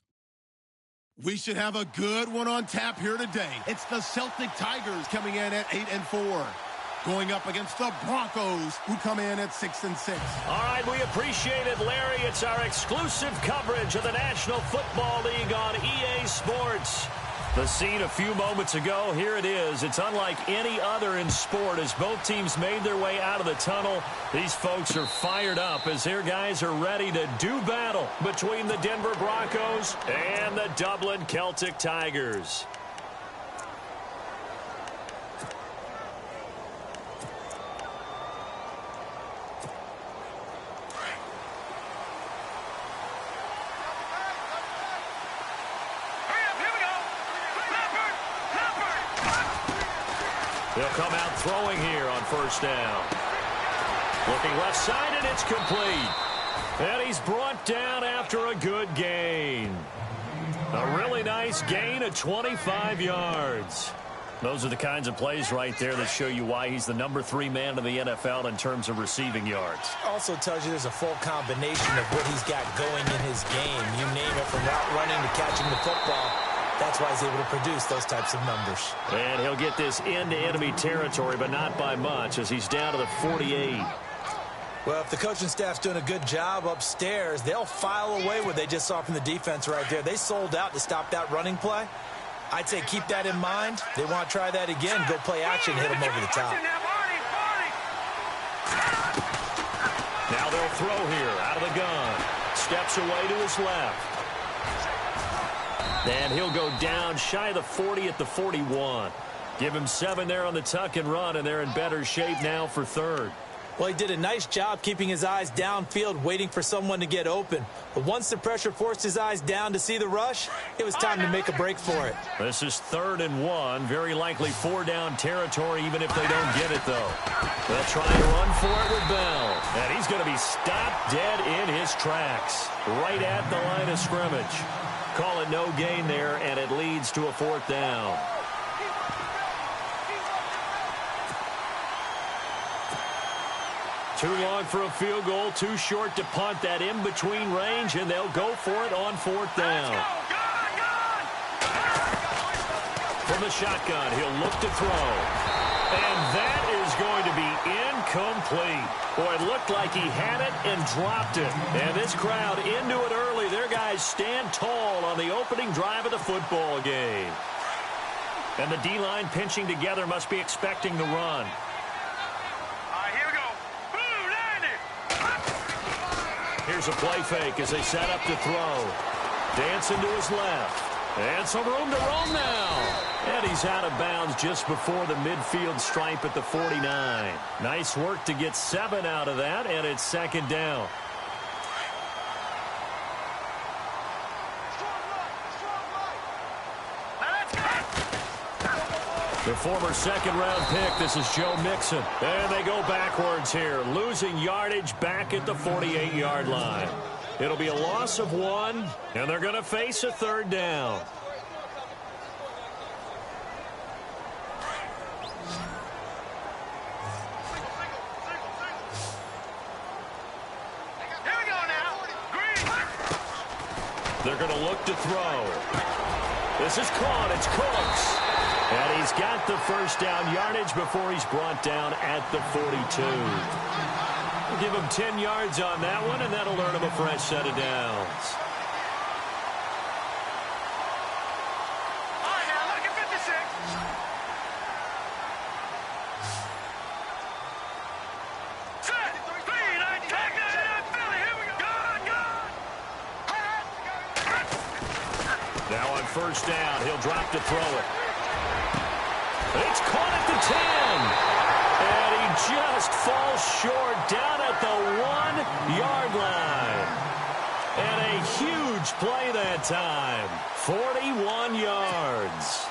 We should have a good one on tap here today. It's the Celtic Tigers coming in at 8-4, going up against the Broncos, who come in at 6-6. All right, we appreciate it, Larry. It's our exclusive coverage of the National Football League on EA Sports. The scene a few moments ago, here it is. It's unlike any other in sport as both teams made their way out of the tunnel. These folks are fired up as their guys are ready to do battle between the Denver Broncos and the Dublin Celtic Tigers. They'll come out throwing here on first down. Looking left side, and it's complete. And he's brought down after a good gain. A really nice gain of 25 yards. Those are the kinds of plays right there that show you why he's the number 3 man in the NFL in terms of receiving yards. Also tells you there's a full combination of what he's got going in his game. You name it, from route running to catching the football. That's why he's able to produce those types of numbers. And he'll get this into enemy territory, but not by much, as he's down to the 48. Well, if the coaching staff's doing a good job upstairs, they'll file away what they just saw from the defense right there. They sold out to stop that running play. I'd say keep that in mind. They want to try that again, go play action, hit them over the top. Now they'll throw here out of the gun. Steps away to his left. And he'll go down shy of the 40 at the 41. Give him 7 there on the tuck and run, and they're in better shape now for third. Well, he did a nice job keeping his eyes downfield, waiting for someone to get open. But once the pressure forced his eyes down to see the rush, it was time to make a break for it. This is 3rd and 1. Very likely 4-down territory, even if they don't get it, though. They'll try and run for it with Bell. And he's going to be stopped dead in his tracks, right at the line of scrimmage. Call it no gain there, and it leads to a 4th down. Too long for a field goal, too short to punt. That in-between range, and they'll go for it on 4th down. From the shotgun, he'll look to throw. And that is going to be incomplete. Boy, it looked like he had it and dropped it. And this crowd into it early. Their guys stand tall on the opening drive of the football game. And the D-line pinching together must be expecting the run. Here we go. Boom, landed. Here's a play fake as they set up to throw. Dancing to his left. And some room to roam now. And he's out of bounds just before the midfield stripe at the 49. Nice work to get 7 out of that, and it's 2nd down. The former 2nd-round pick, this is Joe Mixon. And they go backwards here, losing yardage back at the 48-yard line. It'll be a loss of 1, and they're going to face a 3rd down. They're going to look to throw. This is caught. It's Cooks. And he's got the 1st down yardage before he's brought down at the 42. We'll give him 10 yards on that one, and that'll earn him a fresh set of downs. All right, now look at 56. Set. Speed. Attack that Philly. Here we go. Gone. Now on 1st down, he'll drop to throw it. It's caught at the 10. And he just falls short down at the 1-yard line. And a huge play that time. 41 yards.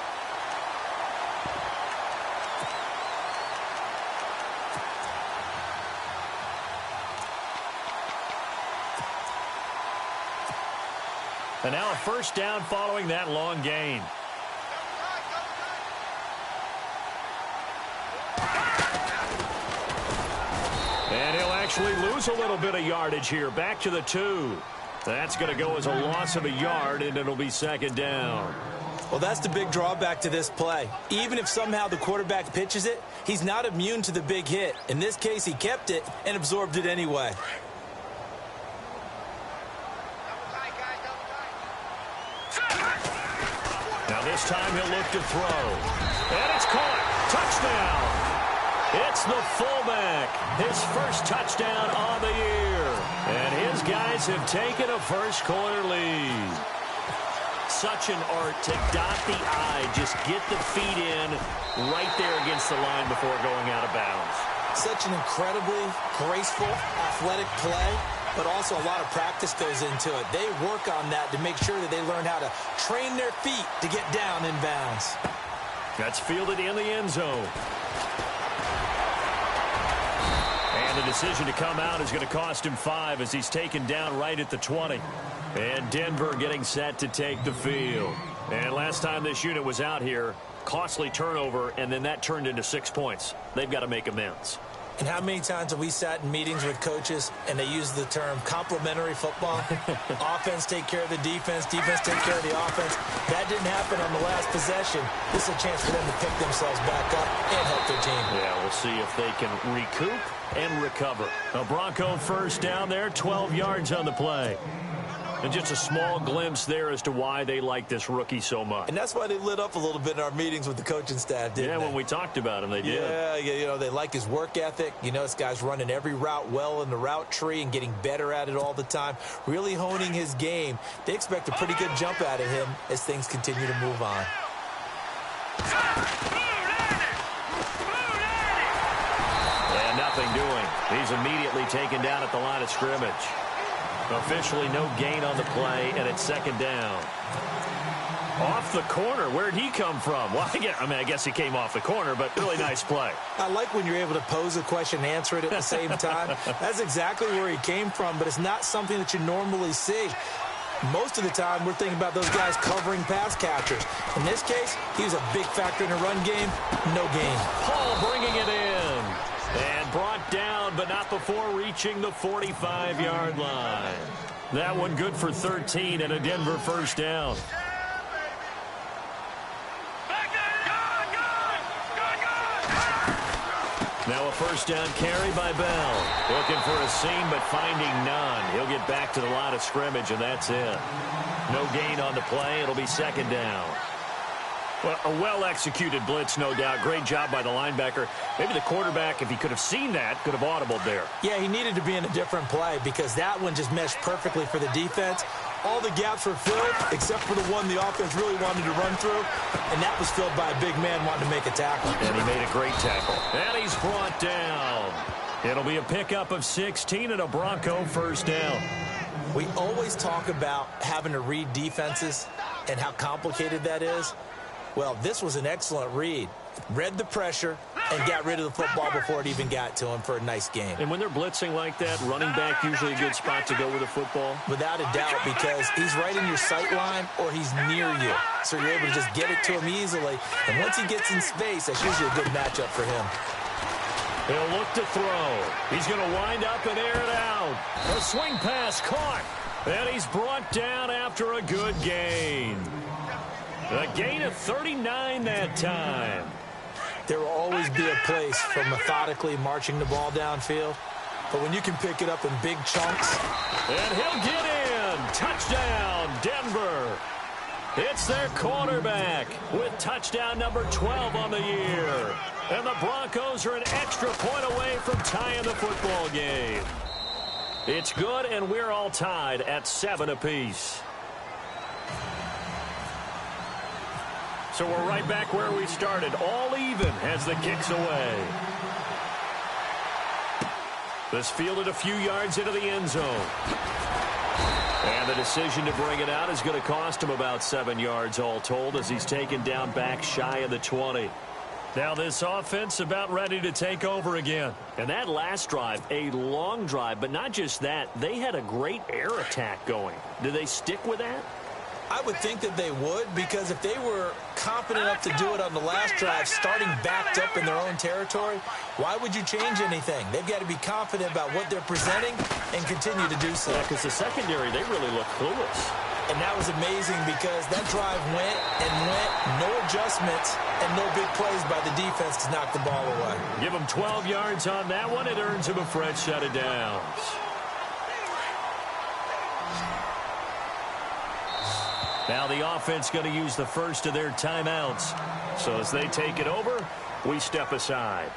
And now a 1st down following that long gain. And he'll actually lose a little bit of yardage here. Back to the 2. That's going to go as a loss of a yard, and it'll be second down. Well, that's the big drawback to this play. Even if somehow the quarterback pitches it, he's not immune to the big hit. In this case, he kept it and absorbed it anyway. Now this time he'll look to throw. And it's caught. Touchdown. It's the fullback. His first touchdown on the year. And his guys have taken a first-quarter lead. Such an art to dot the I, just get the feet in right there against the line before going out of bounds. Such an incredibly graceful, athletic play, but also a lot of practice goes into it. They work on that to make sure that they learn how to train their feet to get down in bounds. That's fielded in the end zone. And the decision to come out is going to cost him 5 as he's taken down right at the 20. And Denver getting set to take the field. And last time this unit was out here, costly turnover, and then that turned into 6 points. They've got to make amends. And how many times have we sat in meetings with coaches and they use the term complementary football? Offense take care of the defense, defense take care of the offense. That didn't happen on the last possession. This is a chance for them to pick themselves back up and help their team. Yeah, we'll see if they can recoup and recover. A Bronco first down there, 12 yards on the play. And just a small glimpse there as to why they like this rookie so much. And that's why they lit up a little bit in our meetings with the coaching staff, didn't they? Yeah, when we talked about him, they did. Yeah, you know, they like his work ethic. You know, this guy's running every route well in the route tree and getting better at it all the time, really honing his game. They expect a pretty good jump out of him as things continue to move on. And nothing doing. He's immediately taken down at the line of scrimmage. Officially no gain on the play, and it's second down. Off the corner. Where'd he come from? Well, I guess he came off the corner, but really nice play. I like when you're able to pose a question and answer it at the same time. That's exactly where he came from, but it's not something that you normally see. Most of the time, we're thinking about those guys covering pass catchers. In this case, he was a big factor in the run game. No gain. Paul bringing it in. And brought down, but not before reaching the 45-yard line. That one good for 13 and a Denver first down. Now a first down carry by Bell. Looking for a seam, but finding none. He'll get back to the line of scrimmage, and that's it. No gain on the play. It'll be second down. Well, a well-executed blitz, no doubt. Great job by the linebacker. Maybe the quarterback, if he could have seen that, could have audibled there. Yeah, he needed to be in a different play because that one just meshed perfectly for the defense. All the gaps were filled except for the one the offense really wanted to run through, and that was filled by a big man wanting to make a tackle. And he made a great tackle. And he's brought down. It'll be a pickup of 16 and a Bronco first down. We always talk about having to read defenses and how complicated that is. Well, this was an excellent read. Read the pressure and got rid of the football before it even got to him for a nice game. And when they're blitzing like that, running back usually a good spot to go with the football? Without a doubt, because he's right in your sight line or he's near you. So you're able to just get it to him easily. And once he gets in space, that's usually a good matchup for him. He'll look to throw. He's going to wind up and air it out. A swing pass caught. And he's brought down after a good gain. A gain of 39 that time. There will always be a place for methodically marching the ball downfield. But when you can pick it up in big chunks. And he'll get in. Touchdown, Denver. It's their quarterback with touchdown number 12 on the year. And the Broncos are an extra point away from tying the football game. It's good, and we're all tied at 7 apiece. So we're right back where we started, all even as the kick's away. This fielded a few yards into the end zone. And the decision to bring it out is going to cost him about 7 yards all told as he's taken down back shy of the 20. Now this offense about ready to take over again. And that last drive, a long drive, but not just that. They had a great air attack going. Do they stick with that? I would think that they would, because if they were confident enough to do it on the last drive, starting backed up in their own territory, why would you change anything? They've got to be confident about what they're presenting and continue to do so. Yeah, because the secondary, they really look clueless. And that was amazing because that drive went and went, no adjustments, and no big plays by the defense to knock the ball away. Give him 12 yards on that one. It earns him a fresh set of downs. Now the offense going to use the first of their timeouts. So as they take it over, we step aside.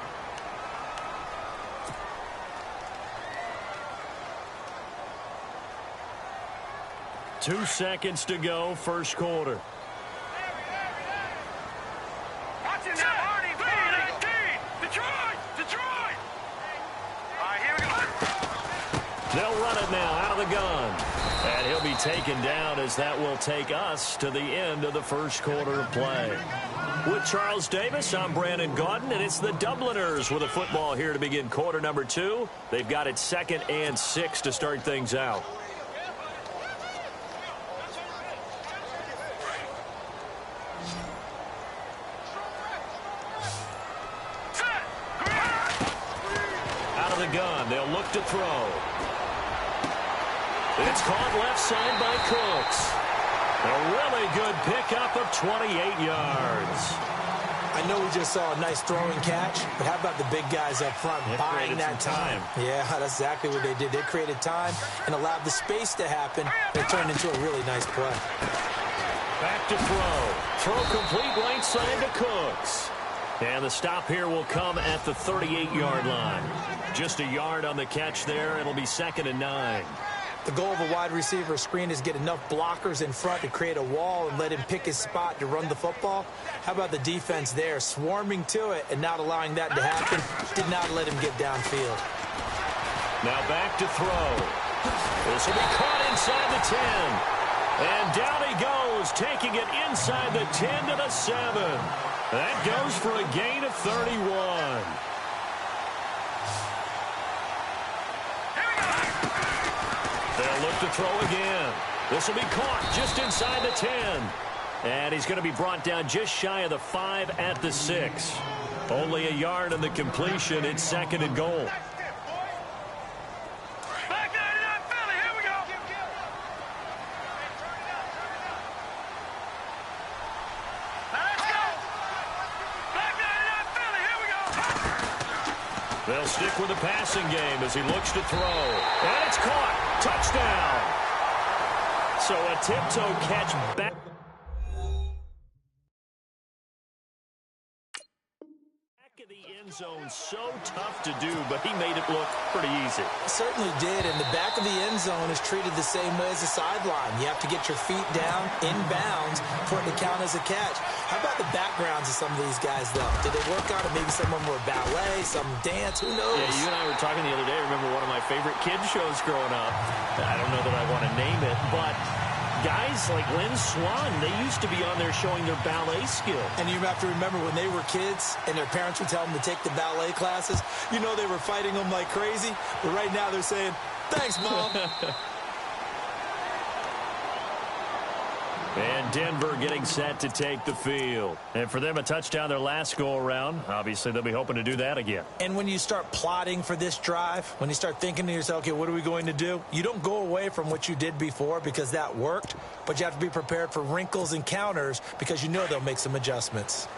Two seconds to go, first quarter. Watching that, Marty. Detroit. All right, here we go. They'll run it now out of the gun. And he'll be taken down as that will take us to the end of the first quarter of play. With Charles Davis, I'm Brandon Gaudin, and it's the Dubliners with a football here to begin quarter number 2. They've got it 2nd and 6 to start things out. Out of the gun, they'll look to throw. It's caught left side by Cooks. A really good pickup of 28 yards. I know we just saw a nice throwing catch, but how about the big guys up front buying that time? Yeah, that's exactly what they did. They created time and allowed the space to happen. It turned into a really nice play. Back to throw. Throw complete right side to Cooks. And the stop here will come at the 38-yard line. Just a yard on the catch there. It'll be 2nd and 9. The goal of a wide receiver screen is get enough blockers in front to create a wall and let him pick his spot to run the football. How about the defense there, swarming to it and not allowing that to happen? Did not let him get downfield. Now back to throw. This will be caught inside the 10. And down he goes, taking it inside the 10 to the 7. That goes for a gain of 31. They'll look to throw again. This will be caught just inside the 10. And he's going to be brought down just shy of the 5 at the 6. Only a yard on the completion. It's 2nd and goal. Back 99 Philly, here we go. Now let's go. Back 99 Philly, here we go. They'll stick with the passing game as he looks to throw. And it's caught. Touchdown. So a tiptoe catch back. Back of the end zone, so tough to do, but he made it look pretty easy. Certainly did, and the back of the end zone is treated the same way as the sideline. You have to get your feet down, inbounds, for it to count as a catch. How about the backgrounds of some of these guys, though? Did they work on it? Maybe some of them were ballet, some dance, who knows? Yeah, you and I were talking the other day. I remember one of my favorite kids shows growing up. I don't know that I want to name it, but guys like Lynn Swan, they used to be on there showing their ballet skill. And you have to remember when they were kids and their parents would tell them to take the ballet classes, you know they were fighting them like crazy. But right now they're saying, thanks, Mom. And Denver getting set to take the field. And for them, a touchdown their last go-around. Obviously, they'll be hoping to do that again. And when you start plotting for this drive, when you start thinking to yourself, okay, what are we going to do? You don't go away from what you did before because that worked, but you have to be prepared for wrinkles and counters because you know they'll make some adjustments.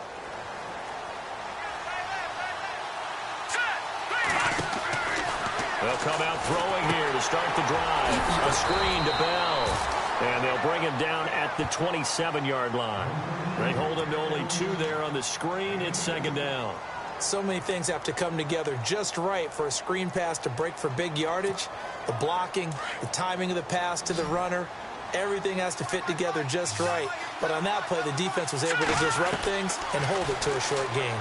They'll come out throwing here to start the drive. A screen to Bell. And they'll bring him down at the 27-yard line. They hold him to only 2 there on the screen. It's 2nd down. So many things have to come together just right for a screen pass to break for big yardage. The blocking, the timing of the pass to the runner, everything has to fit together just right. But on that play, the defense was able to disrupt things and hold it to a short gain.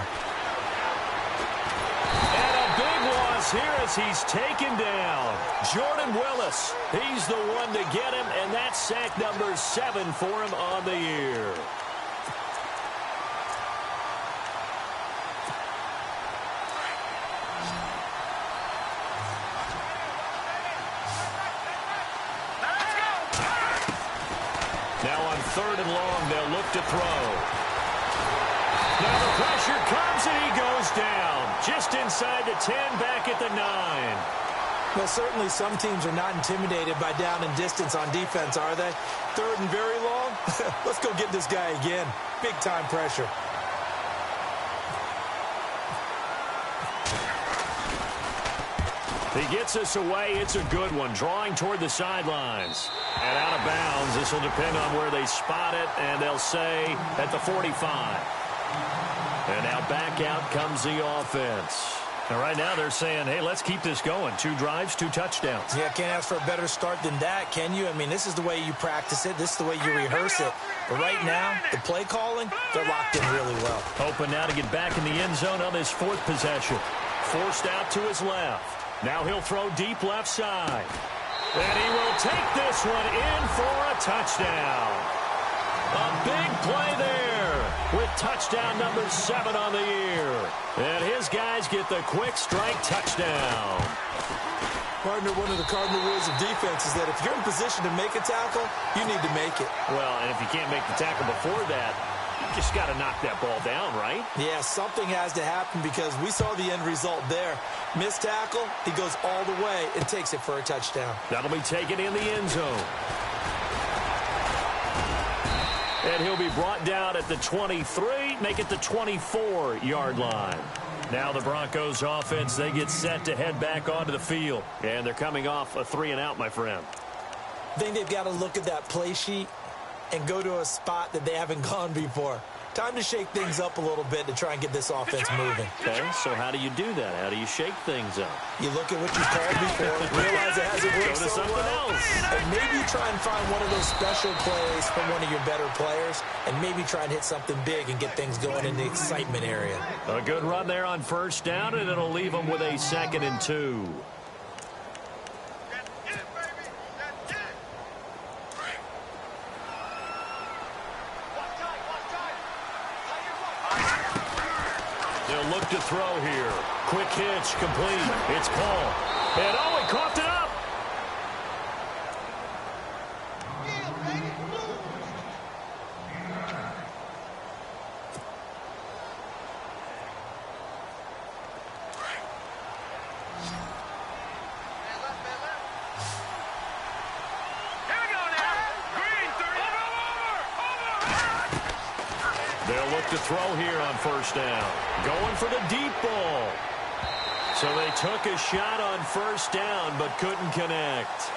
Here as he's taken down. Jordan Willis, he's the one to get him, and that's sack number 7 for him on the year. Now on 3rd and long. They'll look to throw. Now the pressure comes, and he goes down. Just inside the 10, back at the 9. Well, certainly some teams are not intimidated by down and distance on defense, are they? 3rd and very long? Let's go get this guy again. Big-time pressure. He gets us away. It's a good one. Drawing toward the sidelines. And out of bounds. This will depend on where they spot it, and they'll say at the 45. And now back out comes the offense. And right now they're saying, hey, let's keep this going. 2 drives, 2 touchdowns. Yeah, can't ask for a better start than that, can you? I mean, this is the way you practice it. This is the way you rehearse it. But right now, the play calling, they're locked in really well. Hoping now to get back in the end zone on this 4th possession. Forced out to his left. Now he'll throw deep left side. And he will take this one in for a touchdown. A big play there with touchdown number 7 on the year. And his guys get the quick strike touchdown. Partner, one of the cardinal rules of defense is that if you're in position to make a tackle, you need to make it. Well, and if you can't make the tackle before that, you just got to knock that ball down, right? Yeah, something has to happen because we saw the end result there. Missed tackle, he goes all the way and takes it for a touchdown. That'll be taken in the end zone. And he'll be brought down at the 23, make it the 24-yard line. Now the Broncos offense, they get set to head back onto the field. And they're coming off a 3-and-out, my friend. I think they've got to look at that play sheet and go to a spot that they haven't gone before. Time to shake things up a little bit to try and get this offense moving. Okay, so how do you do that? How do you shake things up? You look at what you called before, realize it hasn't worked Go to so something well, else. and maybe try and find one of those special plays from one of your better players, and maybe try and hit something big and get things going in the excitement area. A good run there on 1st down, and it'll leave them with a 2nd and 2. They'll look to throw here. Quick hitch, complete. It's Paul. And oh, he coughed it up. They'll look to throw here on 1st down. Going for the deep ball. So they took a shot on 1st down, but couldn't connect.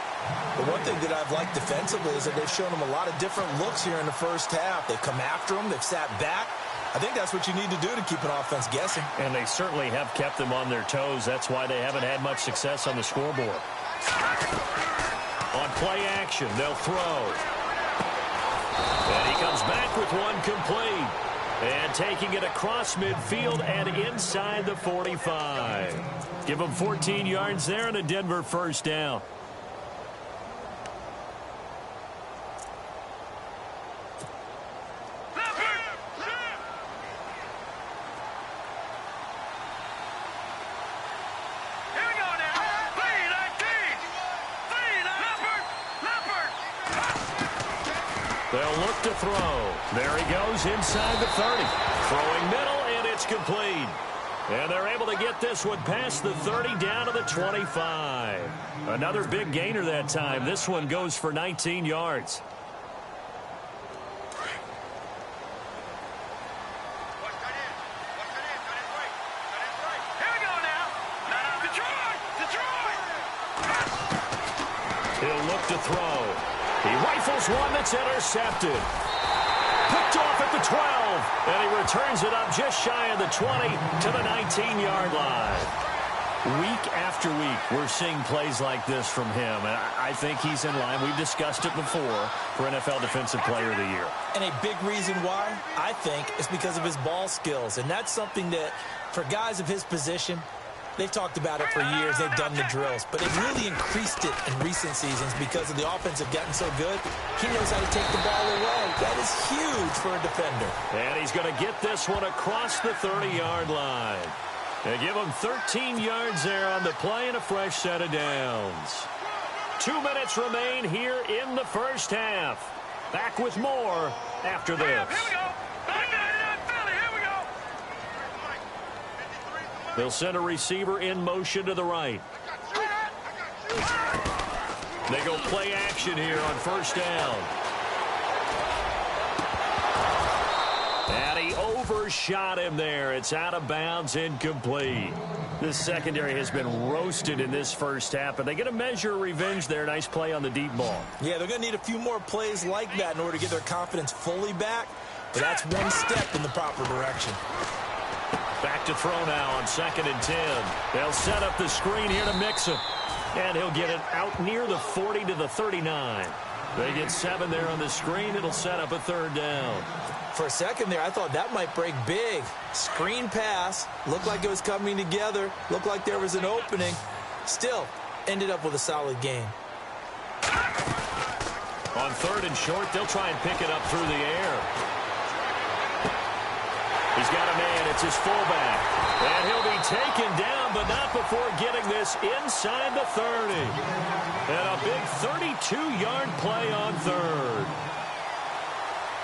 The one thing that I've liked defensively is that they've shown them a lot of different looks here in the 1st half. They've come after them. They've sat back. I think that's what you need to do to keep an offense guessing. And they certainly have kept them on their toes. That's why they haven't had much success on the scoreboard. On play action, they'll throw. And he comes back with one complete. And taking it across midfield and inside the 45. Give them 14 yards there and a Denver 1st down. They'll look to throw. There he goes inside the 30. Throwing middle, and it's complete. And they're able to get this one past the 30 down to the 25. Another big gainer that time. This one goes for 19 yards. He'll look to throw. He rifles one that's intercepted. Picked off at the 12. And he returns it up just shy of the 20 to the 19-yard line. Week after week, we're seeing plays like this from him. And I think he's in line. We've discussed it before for NFL Defensive Player of the Year. And a big reason why, I think, is because of his ball skills. And that's something that, for guys of his position, they've talked about it for years. They've done the drills. But they've really increased it in recent seasons because of the offense have gotten so good. He knows how to take the ball away. That is huge for a defender. And he's going to get this one across the 30-yard line. They give him 13 yards there on the play and a fresh set of downs. 2 minutes remain here in the 1st half. Back with more after this. Here we go. Back to Philly. Here we go. They'll send a receiver in motion to the right. They go play action here on first down. And he overshot him there. It's out of bounds, incomplete. This secondary has been roasted in this first half, and they get a measure of revenge there. Nice play on the deep ball. Yeah, they're going to need a few more plays like that in order to get their confidence fully back, but that's one step in the proper direction. Back to throw now on 2nd and 10. They'll set up the screen here to mix him. And he'll get it out near the 40 to the 39. They get 7 there on the screen. It'll set up a 3rd down. For a second there, I thought that might break big. Screen pass. Looked like it was coming together. Looked like there was an opening. Still, ended up with a solid gain. On 3rd and short, they'll try and pick it up through the air. He's got a man. It's his fullback. And he'll be taken down, but not before getting this inside the 30. And a big 32-yard play on 3rd.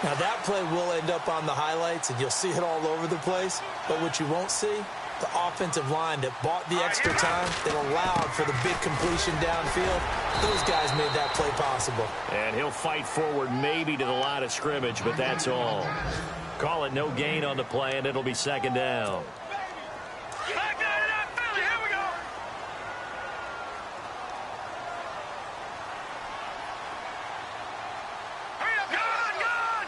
Now, that play will end up on the highlights, and you'll see it all over the place. But what you won't see, the offensive line that bought the extra time, that allowed for the big completion downfield, those guys made that play possible. And he'll fight forward maybe to the line of scrimmage, but that's all. Call it no gain on the play, and it'll be 2nd down. Back to Philly. Here we go. Hurry up. Gone.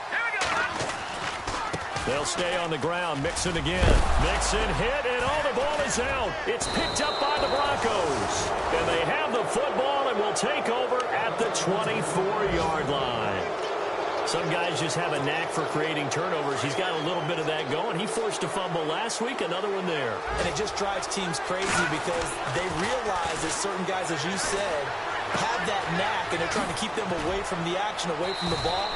Here we go. They'll stay on the ground. Mixon again. Mixon hit, and all the ball is out. It's picked up by the Broncos. And they have the football and will take over at the 24-yard line. Some guys just have a knack for creating turnovers. He's got a little bit of that going. He forced a fumble last week, another one there. And it just drives teams crazy because they realize that certain guys, as you said, have that knack, and they're trying to keep them away from the action, away from the ball.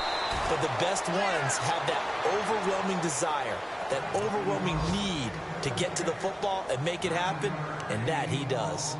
But the best ones have that overwhelming desire, that overwhelming need to get to the football and make it happen, and that he does.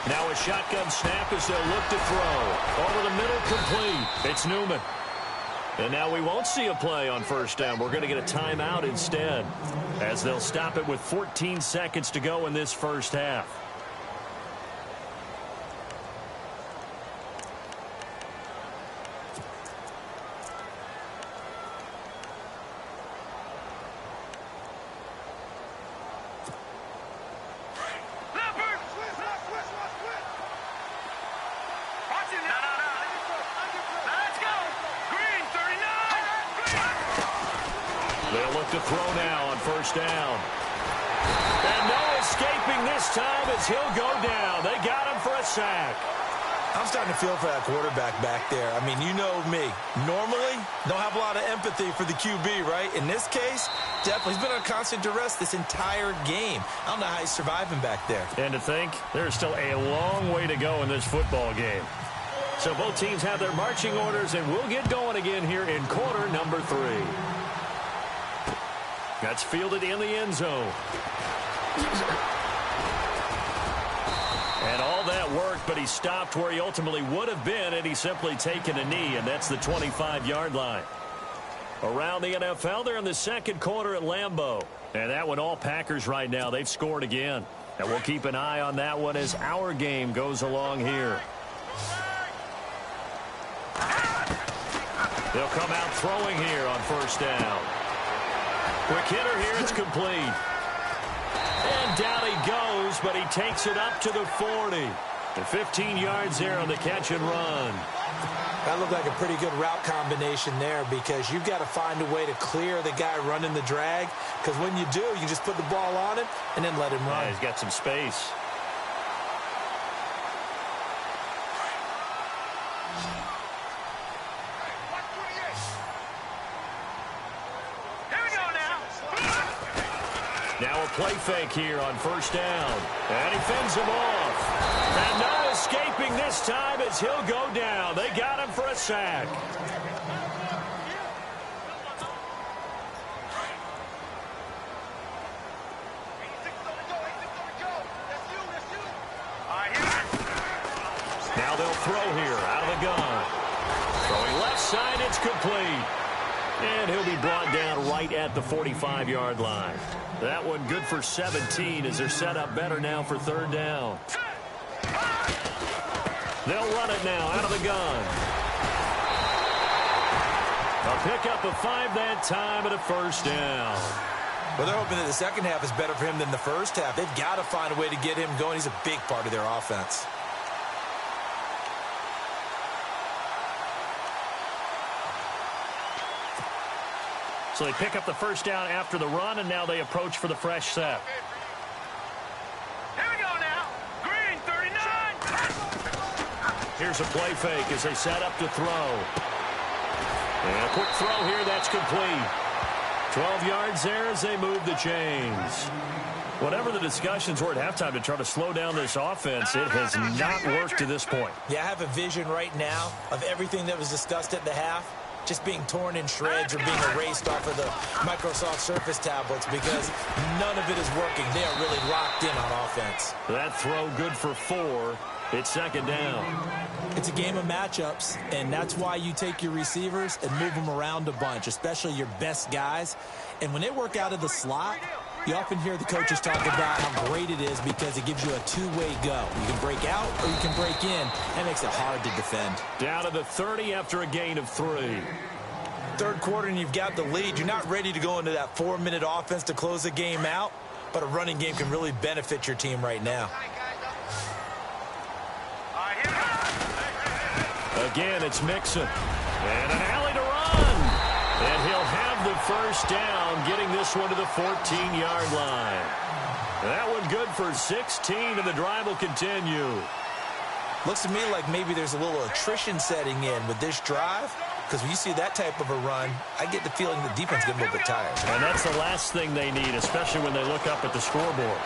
Now a shotgun snap as they'll look to throw. Over the middle, complete. It's Newman. And now we won't see a play on first down. We're going to get a timeout instead, as they'll stop it with 14 seconds to go in this first half. They'll look to throw now on first down. And no escaping this time as he'll go down. They got him for a sack. I'm starting to feel for that quarterback back there. I mean, you know me. Normally, don't have a lot of empathy for the QB, right? In this case, definitely. He's been on constant duress this entire game. I don't know how he's surviving back there. And to think, there's still a long way to go in this football game. So both teams have their marching orders, and we'll get going again here in quarter number 3. That's fielded in the end zone. And all that worked, but he stopped where he ultimately would have been, and he's simply taken a knee, and that's the 25-yard line. Around the NFL, they're in the second quarter at Lambeau. And that one, all Packers right now. They've scored again. And we'll keep an eye on that one as our game goes along here. They'll come out throwing here on first down. Quick hitter here, it's complete. And down he goes, but he takes it up to the 40. And 15 yards there on the catch and run. That looked like a pretty good route combination there, because you've got to find a way to clear the guy running the drag, because when you do, you just put the ball on him and then let him run. Yeah, he's got some space. Now Now a play fake here on first down. And he fends him off. And no escaping this time as he'll go down. They got him for a sack. Now they'll throw here out of the gun. Throwing left side, it's complete. And he'll be brought down right at the 45-yard line. That one good for 17 as they're set up better now for third down. They'll run it now out of the gun. A pickup of 5 that time and a first down. Well, they're hoping that the second half is better for him than the first half. They've got to find a way to get him going. He's a big part of their offense. So they pick up the first down after the run, and now they approach for the fresh set. Here we go now. Green, 39. Here's a play fake as they set up to throw. And a quick throw here, that's complete. 12 yards there as they move the chains. Whatever the discussions were at halftime to try to slow down this offense, it has not worked to this point. Yeah, I have a vision right now of everything that was discussed at the half just being torn in shreds or being erased off of the Microsoft Surface tablets because none of it is working. They are really locked in on offense. That throw good for 4. It's second down. It's a game of matchups, and that's why you take your receivers and move them around a bunch, especially your best guys. And when they work out of the slot, you often hear the coaches talk about how great it is because it gives you a two-way go. You can break out or you can break in. That makes it hard to defend. Down to the 30 after a gain of 3. Third quarter and you've got the lead. You're not ready to go into that 4-minute offense to close the game out, but a running game can really benefit your team right now. Again, it's Mixon. And an alley to run. And he'll have the first down, getting this one to the 14-yard line. That one good for 16, and the drive will continue. Looks to me like maybe there's a little attrition setting in with this drive, because when you see that type of a run, I get the feeling the defense gets a little bit tired. And that's the last thing they need, especially when they look up at the scoreboard.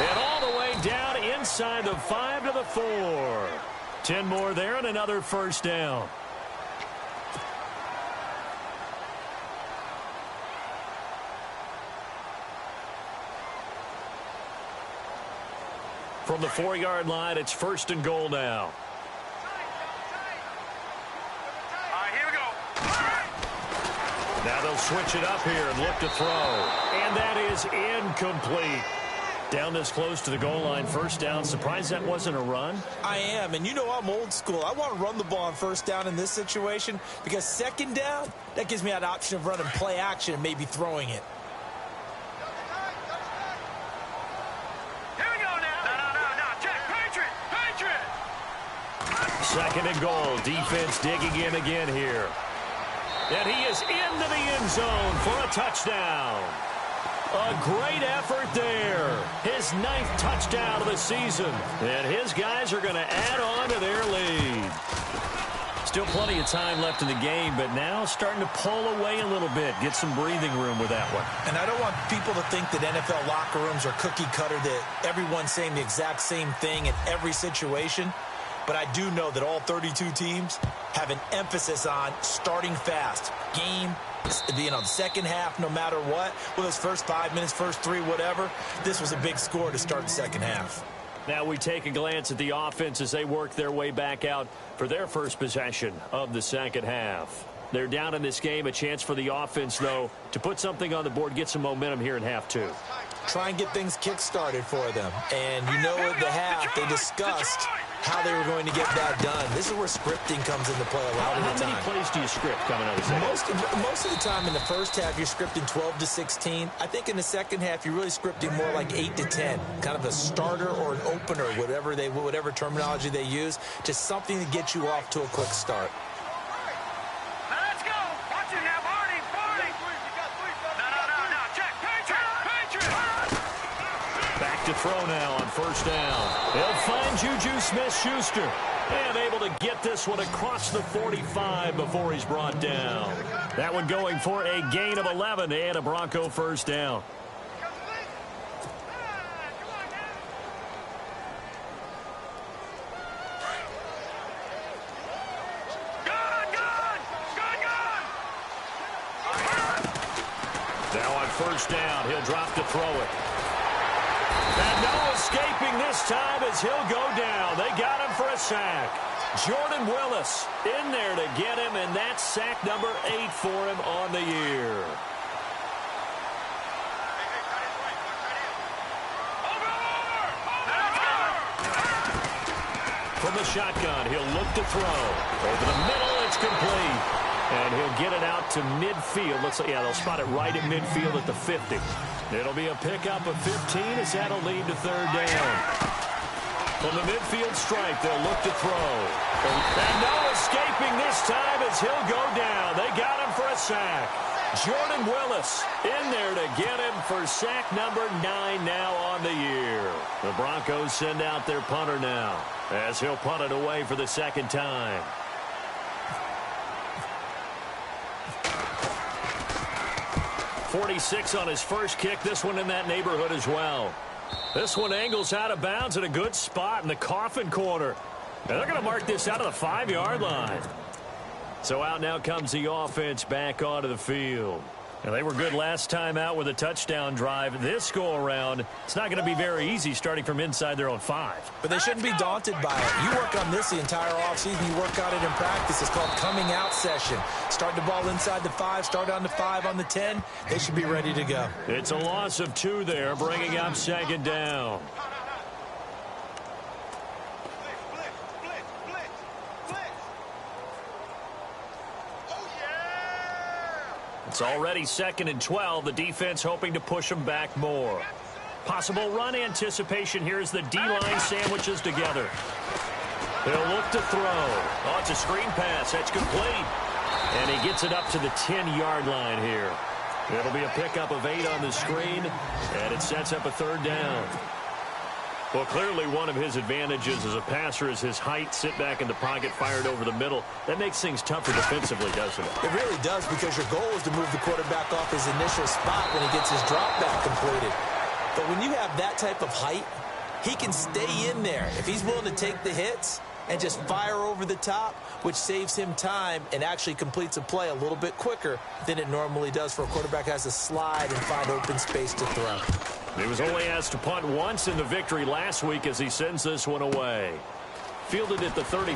And all the way down inside the 5 to the 4. 10 more there and another first down. From the 4-yard line, it's first and goal now. All right, here we go. Now they'll switch it up here and look to throw. And that is incomplete. Down this close to the goal line, first down. Surprised that wasn't a run? I am, and you know I'm old school. I want to run the ball on first down in this situation because second down, that gives me that option of running play action and maybe throwing it. Here we go now. No. Check. Patriot. Second and goal. Defense digging in again here. And he is into the end zone for a touchdown. A great effort there. His 9th touchdown of the season. And his guys are going to add on to their lead. Still plenty of time left in the game, but now starting to pull away a little bit. Get some breathing room with that one. And I don't want people to think that NFL locker rooms are cookie cutter, that everyone's saying the exact same thing in every situation. But I do know that all 32 teams have an emphasis on starting fast. Game, the second half, no matter what. Well, those first 5 minutes, first 3, whatever. This was a big score to start the second half. Now we take a glance at the offense as they work their way back out for their first possession of the second half. They're down in this game. A chance for the offense, though, to put something on the board, get some momentum here in half 2. Try and get things kick-started for them. And you know at the half, they discussed how they were going to get that done. This is where scripting comes into play a lot of the time. How many plays do you script coming out of the second? Most of the time in the first half, you're scripting 12 to 16. I think in the second half, you're really scripting more like 8 to 10. Kind of a starter or an opener, whatever terminology they use. Just something to get you off to a quick start. Now let's go. Watch it now, Barney. No. Check. Patriot. Back to throw now on first down. He'll find Juju Smith-Schuster. And able to get this one across the 45 before he's brought down. That one going for a gain of 11 and a Bronco first down. Now on first down, he'll drop to throw it. And no escaping this time as he'll go down. They got him for a sack. Jordan Willis in there to get him, and that's sack number 8 for him on the year. From the shotgun, he'll look to throw. Over the middle, it's complete. And he'll get it out to midfield. Looks like, yeah, they'll spot it right at midfield at the 50. It'll be a pickup of 15 as that'll lead to third down. From the midfield stripe, they'll look to throw. And no escaping this time as he'll go down. They got him for a sack. Jordan Willis in there to get him for sack number 9 now on the year. The Broncos send out their punter now as he'll punt it away for the second time. .46 on his first kick. This one in that neighborhood as well. This one angles out of bounds at a good spot in the coffin corner. And they're going to mark this out of the 5-yard line. So out now comes the offense back onto the field. And they were good last time out with a touchdown drive. This go-around, it's not going to be very easy starting from inside their own 5. But they shouldn't be daunted by it. You work on this the entire offseason. You work on it in practice. It's called coming out session. Start the ball inside the 5, start on the 5, on the 10. They should be ready to go. It's a loss of 2 there, bringing up second down. It's already 2nd and 12. The defense hoping to push them back more. Possible run anticipation here as the D-line sandwiches together. They'll look to throw. Oh, it's a screen pass. That's complete. And he gets it up to the 10-yard line here. It'll be a pickup of 8 on the screen, and it sets up a third down. Well, clearly one of his advantages as a passer is his height. Sit back in the pocket, fired over the middle. That makes things tougher defensively, doesn't it? It really does, because your goal is to move the quarterback off his initial spot when he gets his drop back completed. But when you have that type of height, he can stay in there. If he's willing to take the hits and just fire over the top, which saves him time and actually completes a play a little bit quicker than it normally does for a quarterback who has to slide and find open space to throw. He was only asked to punt once in the victory last week as he sends this one away. Fielded at the 33.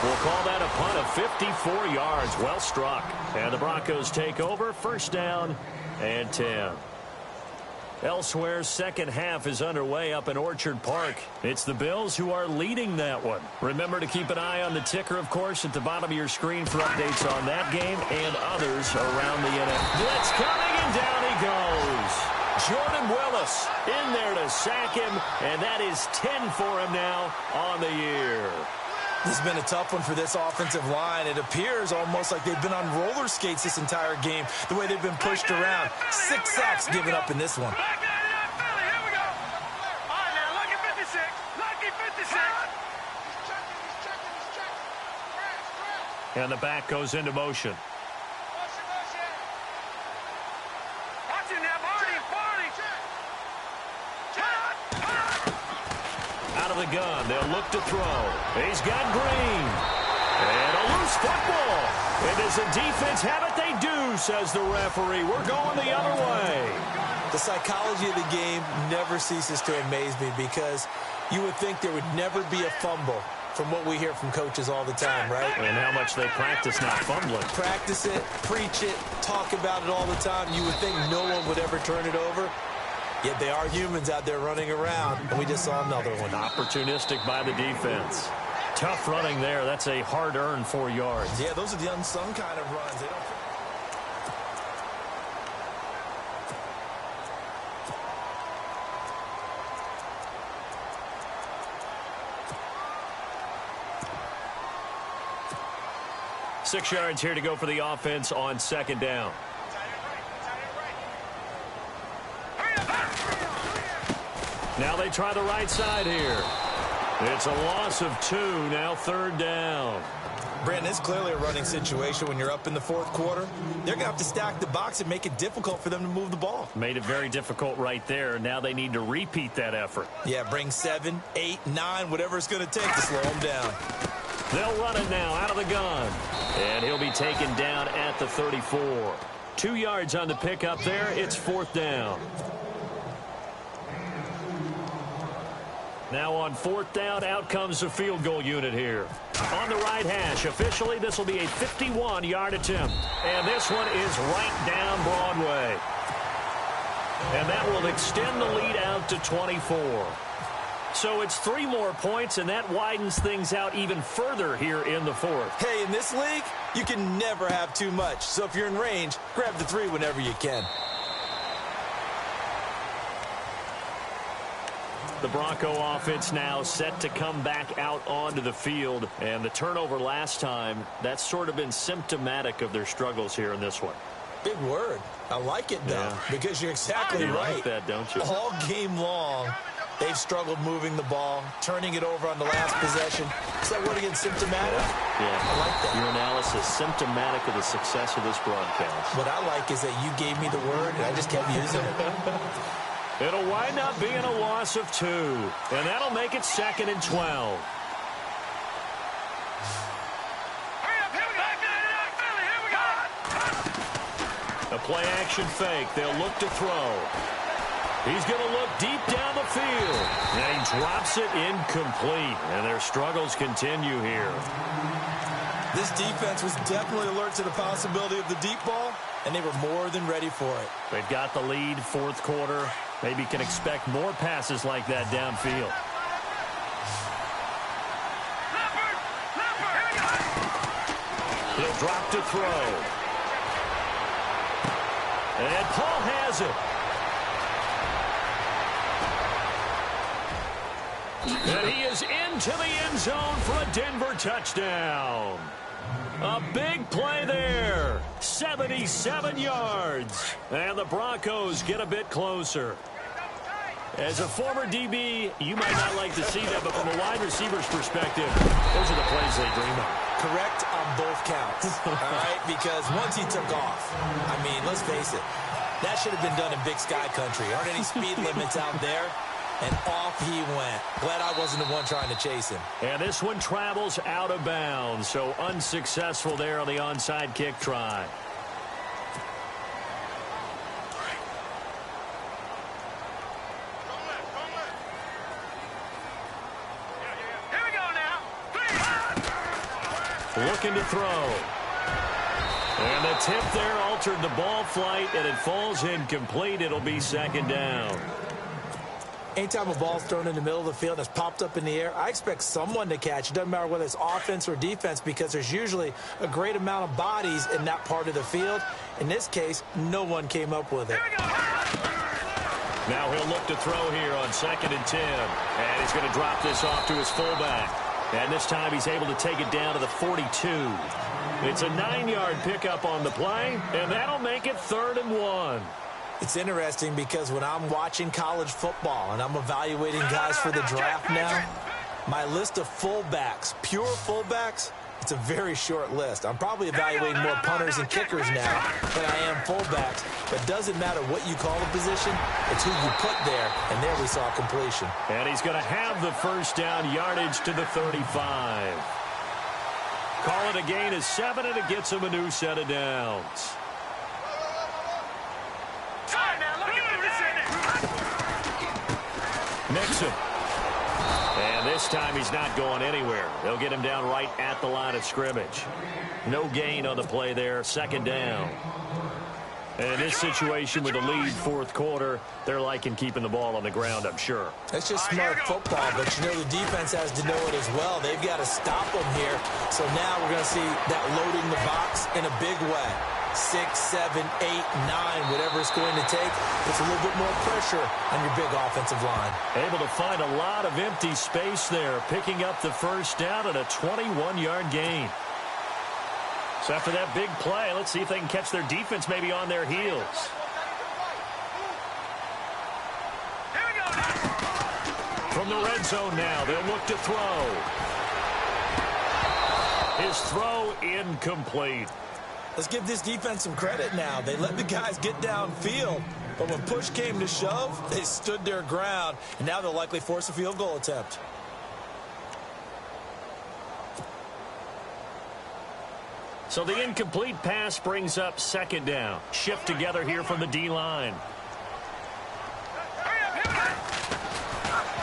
We'll call that a punt of 54 yards. Well struck. And the Broncos take over. First down and 10. Elsewhere, second half is underway up in Orchard Park. It's the Bills who are leading that one. Remember to keep an eye on the ticker, of course, at the bottom of your screen for updates on that game and others around the NFL. Blitz coming, and down he goes. Jordan Willis in there to sack him, and that is 10 for him now on the year. This has been a tough one for this offensive line. It appears almost like they've been on roller skates this entire game, the way they've been pushed around. 6 sacks given up in this one. And the back goes into motion. Out of the gun, they'll look to throw. He's got Green. And a loose football. And does the defense have it? They do, says the referee. We're going the other way. The psychology of the game never ceases to amaze me, because you would think there would never be a fumble from what we hear from coaches all the time, right? And how much they practice not fumbling. Practice it, preach it, talk about it all the time. You would think no one would ever turn it over. Yet they are humans out there running around, and we just saw another one. Opportunistic by the defense. Tough running there. That's a hard-earned 4 yards. Yeah, those are the unsung kind of runs. They don't... Six yards here to go for the offense on second down. Now they try the right side here. It's a loss of 2, now 3rd down. Brandon, it's clearly a running situation when you're up in the 4th quarter. They're going to have to stack the box and make it difficult for them to move the ball. Made it very difficult right there. Now they need to repeat that effort. Yeah, bring 7, 8, 9, whatever it's going to take to slow them down. They'll run it now out of the gun. And he'll be taken down at the 34. 2 yards on the pickup there. It's 4th down. Now on 4th down, out comes the field goal unit here. On the right hash, officially, this will be a 51-yard attempt. And this one is right down Broadway. And that will extend the lead out to 24. So it's 3 more points, and that widens things out even further here in the 4th. Hey, in this league, you can never have too much. So if you're in range, grab the 3 whenever you can. The Bronco offense now set to come back out onto the field. And the turnover last time, that's sort of been symptomatic of their struggles here in this one. Big word. I like it, though, because you're exactly right. You like that, don't you? All game long, they've struggled moving the ball, turning it over on the last possession. Is that word again, symptomatic? Yeah. I like that. Your analysis, symptomatic of the success of this broadcast. What I like is that you gave me the word, and I just kept using it. It'll wind up being a loss of 2. And that'll make it 2nd and 12. A play-action fake. They'll look to throw. He's going to look deep down the field. And he drops it incomplete. And their struggles continue here. This defense was definitely alert to the possibility of the deep ball, and they were more than ready for it. They've got the lead, 4th quarter. Maybe can expect more passes like that downfield. He'll drop to throw. And Paul has it. And he is into the end zone for a Denver touchdown. A big play there. 77 yards. And the Broncos get a bit closer. As a former DB, you might not like to see that, but from a wide receiver's perspective, those are the plays they dream of. Correct on both counts, all right? Because once he took off, I mean, let's face it, that should have been done in Big Sky Country. Aren't any speed limits out there? And off he went. Glad I wasn't the one trying to chase him. And this one travels out of bounds, so unsuccessful there on the onside kick try. Looking to throw. And the tip there altered the ball flight, and it falls incomplete. It'll be 2nd down. Anytime a ball's thrown in the middle of the field that's popped up in the air, I expect someone to catch. It doesn't matter whether it's offense or defense, because there's usually a great amount of bodies in that part of the field. In this case, no one came up with it. Now he'll look to throw here on 2nd and 10. And he's going to drop this off to his fullback. And this time he's able to take it down to the 42. It's a 9-yard pickup on the play, and that'll make it 3rd and 1. It's interesting because when I'm watching college football and I'm evaluating guys for the draft now, my list of fullbacks, pure fullbacks, it's a very short list. I'm probably evaluating more punters and kickers now than I am fullbacks. But it doesn't matter what you call the position, it's who you put there. And there we saw completion. And he's going to have the 1st down, yardage to the 35. Call it a gain of 7, and it gets him a new set of downs. Nixon. And this time he's not going anywhere. They'll get him down right at the line of scrimmage. No gain on the play there. 2nd down. And in this situation with the lead 4th quarter, they're liking keeping the ball on the ground, I'm sure. That's just smart football, but you know the defense has to know it as well. They've got to stop them here. So now we're going to see that loading the box in a big way. 6, 7, 8, 9, whatever it's going to take. Puts a little bit more pressure on your big offensive line. Able to find a lot of empty space there, picking up the 1st down at a 21-yard gain. So after that big play, let's see if they can catch their defense maybe on their heels. From the red zone now, they'll look to throw. His throw incomplete. Let's give this defense some credit now. They let the guys get downfield, but when push came to shove, they stood their ground, and now they'll likely force a field goal attempt. So the incomplete pass brings up second down. Shift together here from the D-line.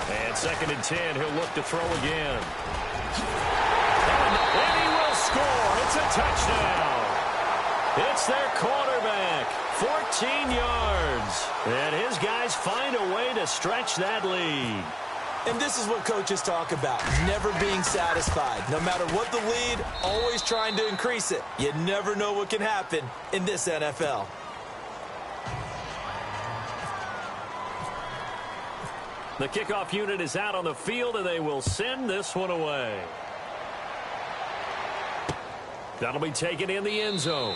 And 2nd and 10, he'll look to throw again. And he will score. It's a touchdown. It's their quarterback. 14 yards. And his guys find a way to stretch that lead. And this is what coaches talk about, never being satisfied. No matter what the lead, always trying to increase it. You never know what can happen in this NFL. The kickoff unit is out on the field, and they will send this one away. That'll be taken in the end zone.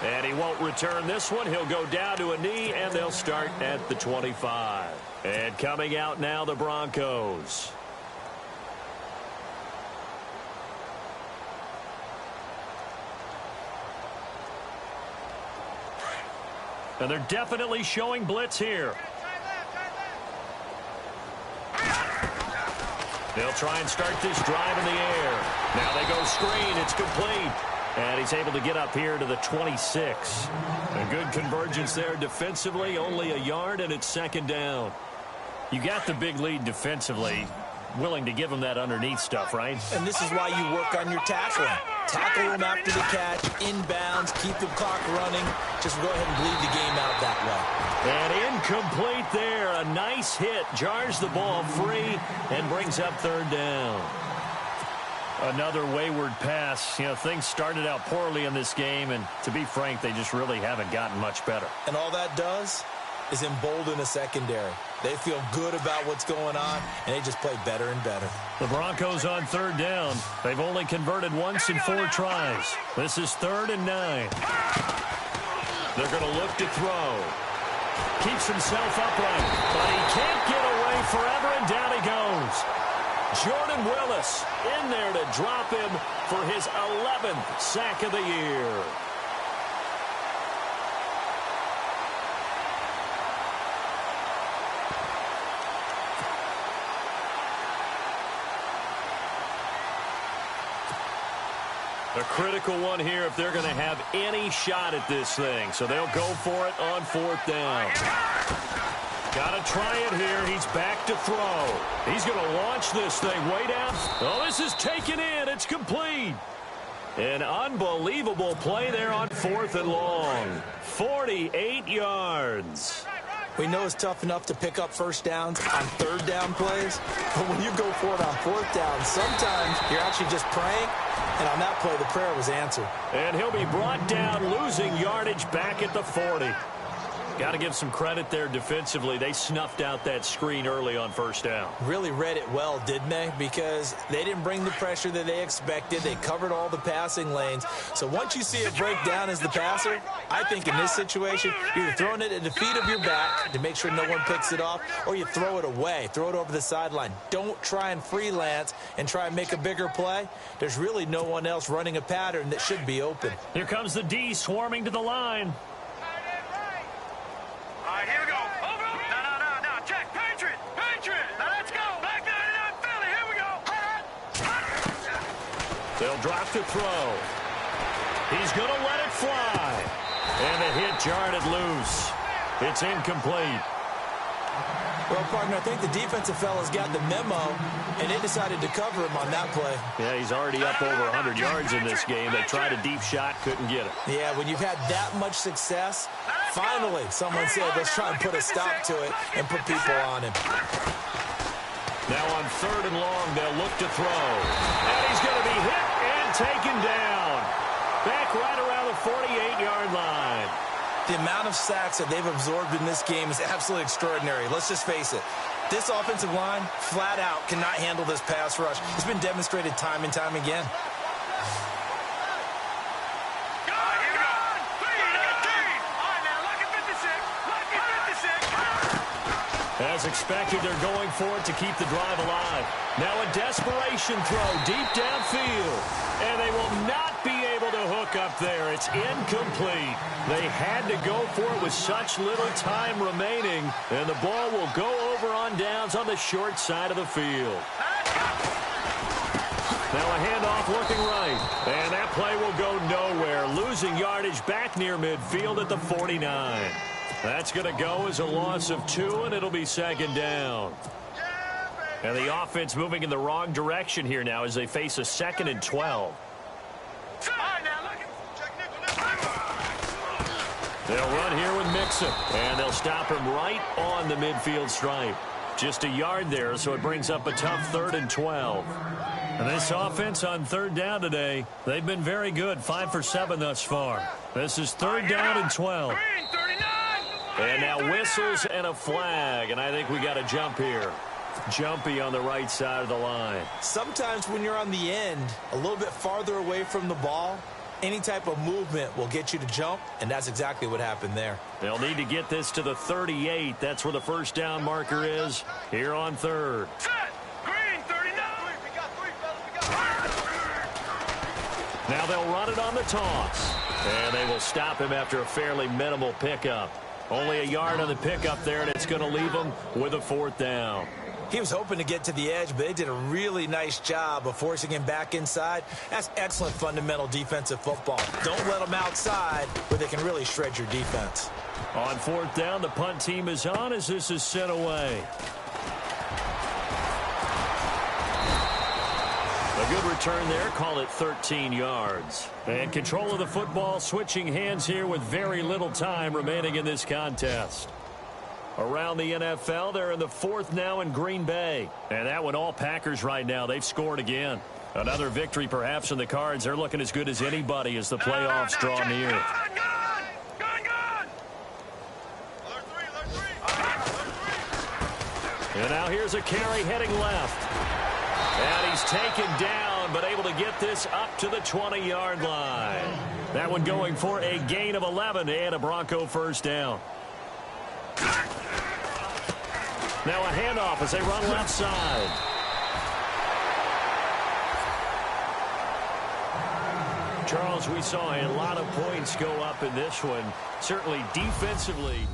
And he won't return this one. He'll go down to a knee, and they'll start at the 25. And coming out now, the Broncos. And they're definitely showing blitz here. They'll try and start this drive in the air. Now they go screen. It's complete. And he's able to get up here to the 26. A good convergence there defensively. Only a yard, and it's second down. You got the big lead defensively. Willing to give him that underneath stuff, right? And this is why you work on your tackling. Tackle him after the catch, inbounds, keep the clock running. Just go ahead and bleed the game out that way. And incomplete there. A nice hit. Jars the ball free and brings up third down. Another wayward pass. You know, things started out poorly in this game, and to be frank, they just really haven't gotten much better. And all that does is embolden a secondary. They feel good about what's going on, and they just play better and better. The Broncos on third down. They've only converted once in 4 tries. This is 3rd and 9. They're going to look to throw. Keeps himself upright, but he can't get away forever, and down he goes. Jordan Willis in there to drop him for his 11th sack of the year. A critical one here if they're going to have any shot at this thing. So they'll go for it on 4th down. Got to try it here. He's back to throw. He's going to launch this thing way down. Oh, this is taken in. It's complete. An unbelievable play there on 4th and long. 48 yards. We know it's tough enough to pick up first downs on 3rd down plays, but when you go for it on 4th down, sometimes you're actually just praying, and on that play, the prayer was answered. And he'll be brought down, losing yardage back at the 40. Got to give some credit there defensively. They snuffed out that screen early on 1st down. Really read it well, didn't they? Because they didn't bring the pressure that they expected. They covered all the passing lanes. So once you see it break down as the passer, I think in this situation, you're either throwing it at the feet of your back to make sure no one picks it off, or you throw it away, throw it over the sideline. Don't try and freelance and try and make a bigger play. There's really no one else running a pattern that should be open. Here comes the D swarming to the line. Here we go. Over. No. Check. Patriot. Now let's go. Back 99 Philly. Here we go. They'll drop to throw. He's going to let it fly. And the hit jarred it loose. It's incomplete. Well, partner, I think the defensive fellas got the memo, and they decided to cover him on that play. Yeah, he's already up over 100 yards in this game. They tried a deep shot, couldn't get it. Yeah, when you've had that much success, finally someone said, let's try and put a stop to it and put people on him. Now on 3rd and long, they'll look to throw. And he's going to be hit and taken down. Back right around the 48-yard line. The amount of sacks that they've absorbed in this game is absolutely extraordinary. Let's just face it. This offensive line, flat out, cannot handle this pass rush. It's been demonstrated time and time again. As expected, they're going for it to keep the drive alive. Now a desperation throw deep downfield. And they will not be able to hook up there. It's incomplete. They had to go for it with such little time remaining. And the ball will go over on downs on the short side of the field. Now a handoff looking right. And that play will go nowhere. Losing yardage back near midfield at the 49. That's going to go as a loss of 2, and it'll be second down. And the offense moving in the wrong direction here now as they face a 2nd and 12. They'll run here with Mixon, and they'll stop him right on the midfield stripe. Just a yard there, so it brings up a tough 3rd and 12. And this offense on 3rd down today, they've been very good, 5 for 7 thus far. This is 3rd down and 12. And now whistles and a flag, and I think we got a jump here. Jumpy on the right side of the line. Sometimes when you're on the end, a little bit farther away from the ball, any type of movement will get you to jump, and that's exactly what happened there. They'll need to get this to the 38. That's where the first down marker is here on 3rd. Green, 39. Now they'll run it on the toss. And they will stop him after a fairly minimal pickup. Only a yard on the pickup there, and it's going to leave him with a 4th down. He was hoping to get to the edge, but they did a really nice job of forcing him back inside. That's excellent fundamental defensive football. Don't let them outside where they can really shred your defense. On 4th down, the punt team is on as this is sent away. A good return there, call it 13 yards. And control of the football, switching hands here with very little time remaining in this contest. Around the NFL, they're in the 4th now in Green Bay. And that one, all Packers right now. They've scored again. Another victory perhaps in the cards. They're looking as good as anybody as the playoffs draw near. And now here's a carry heading left. And he's taken down, but able to get this up to the 20-yard line. That one going for a gain of 11 and a Bronco first down. Now a handoff as they run left side. Charles, we saw a lot of points go up in this one. Certainly defensively.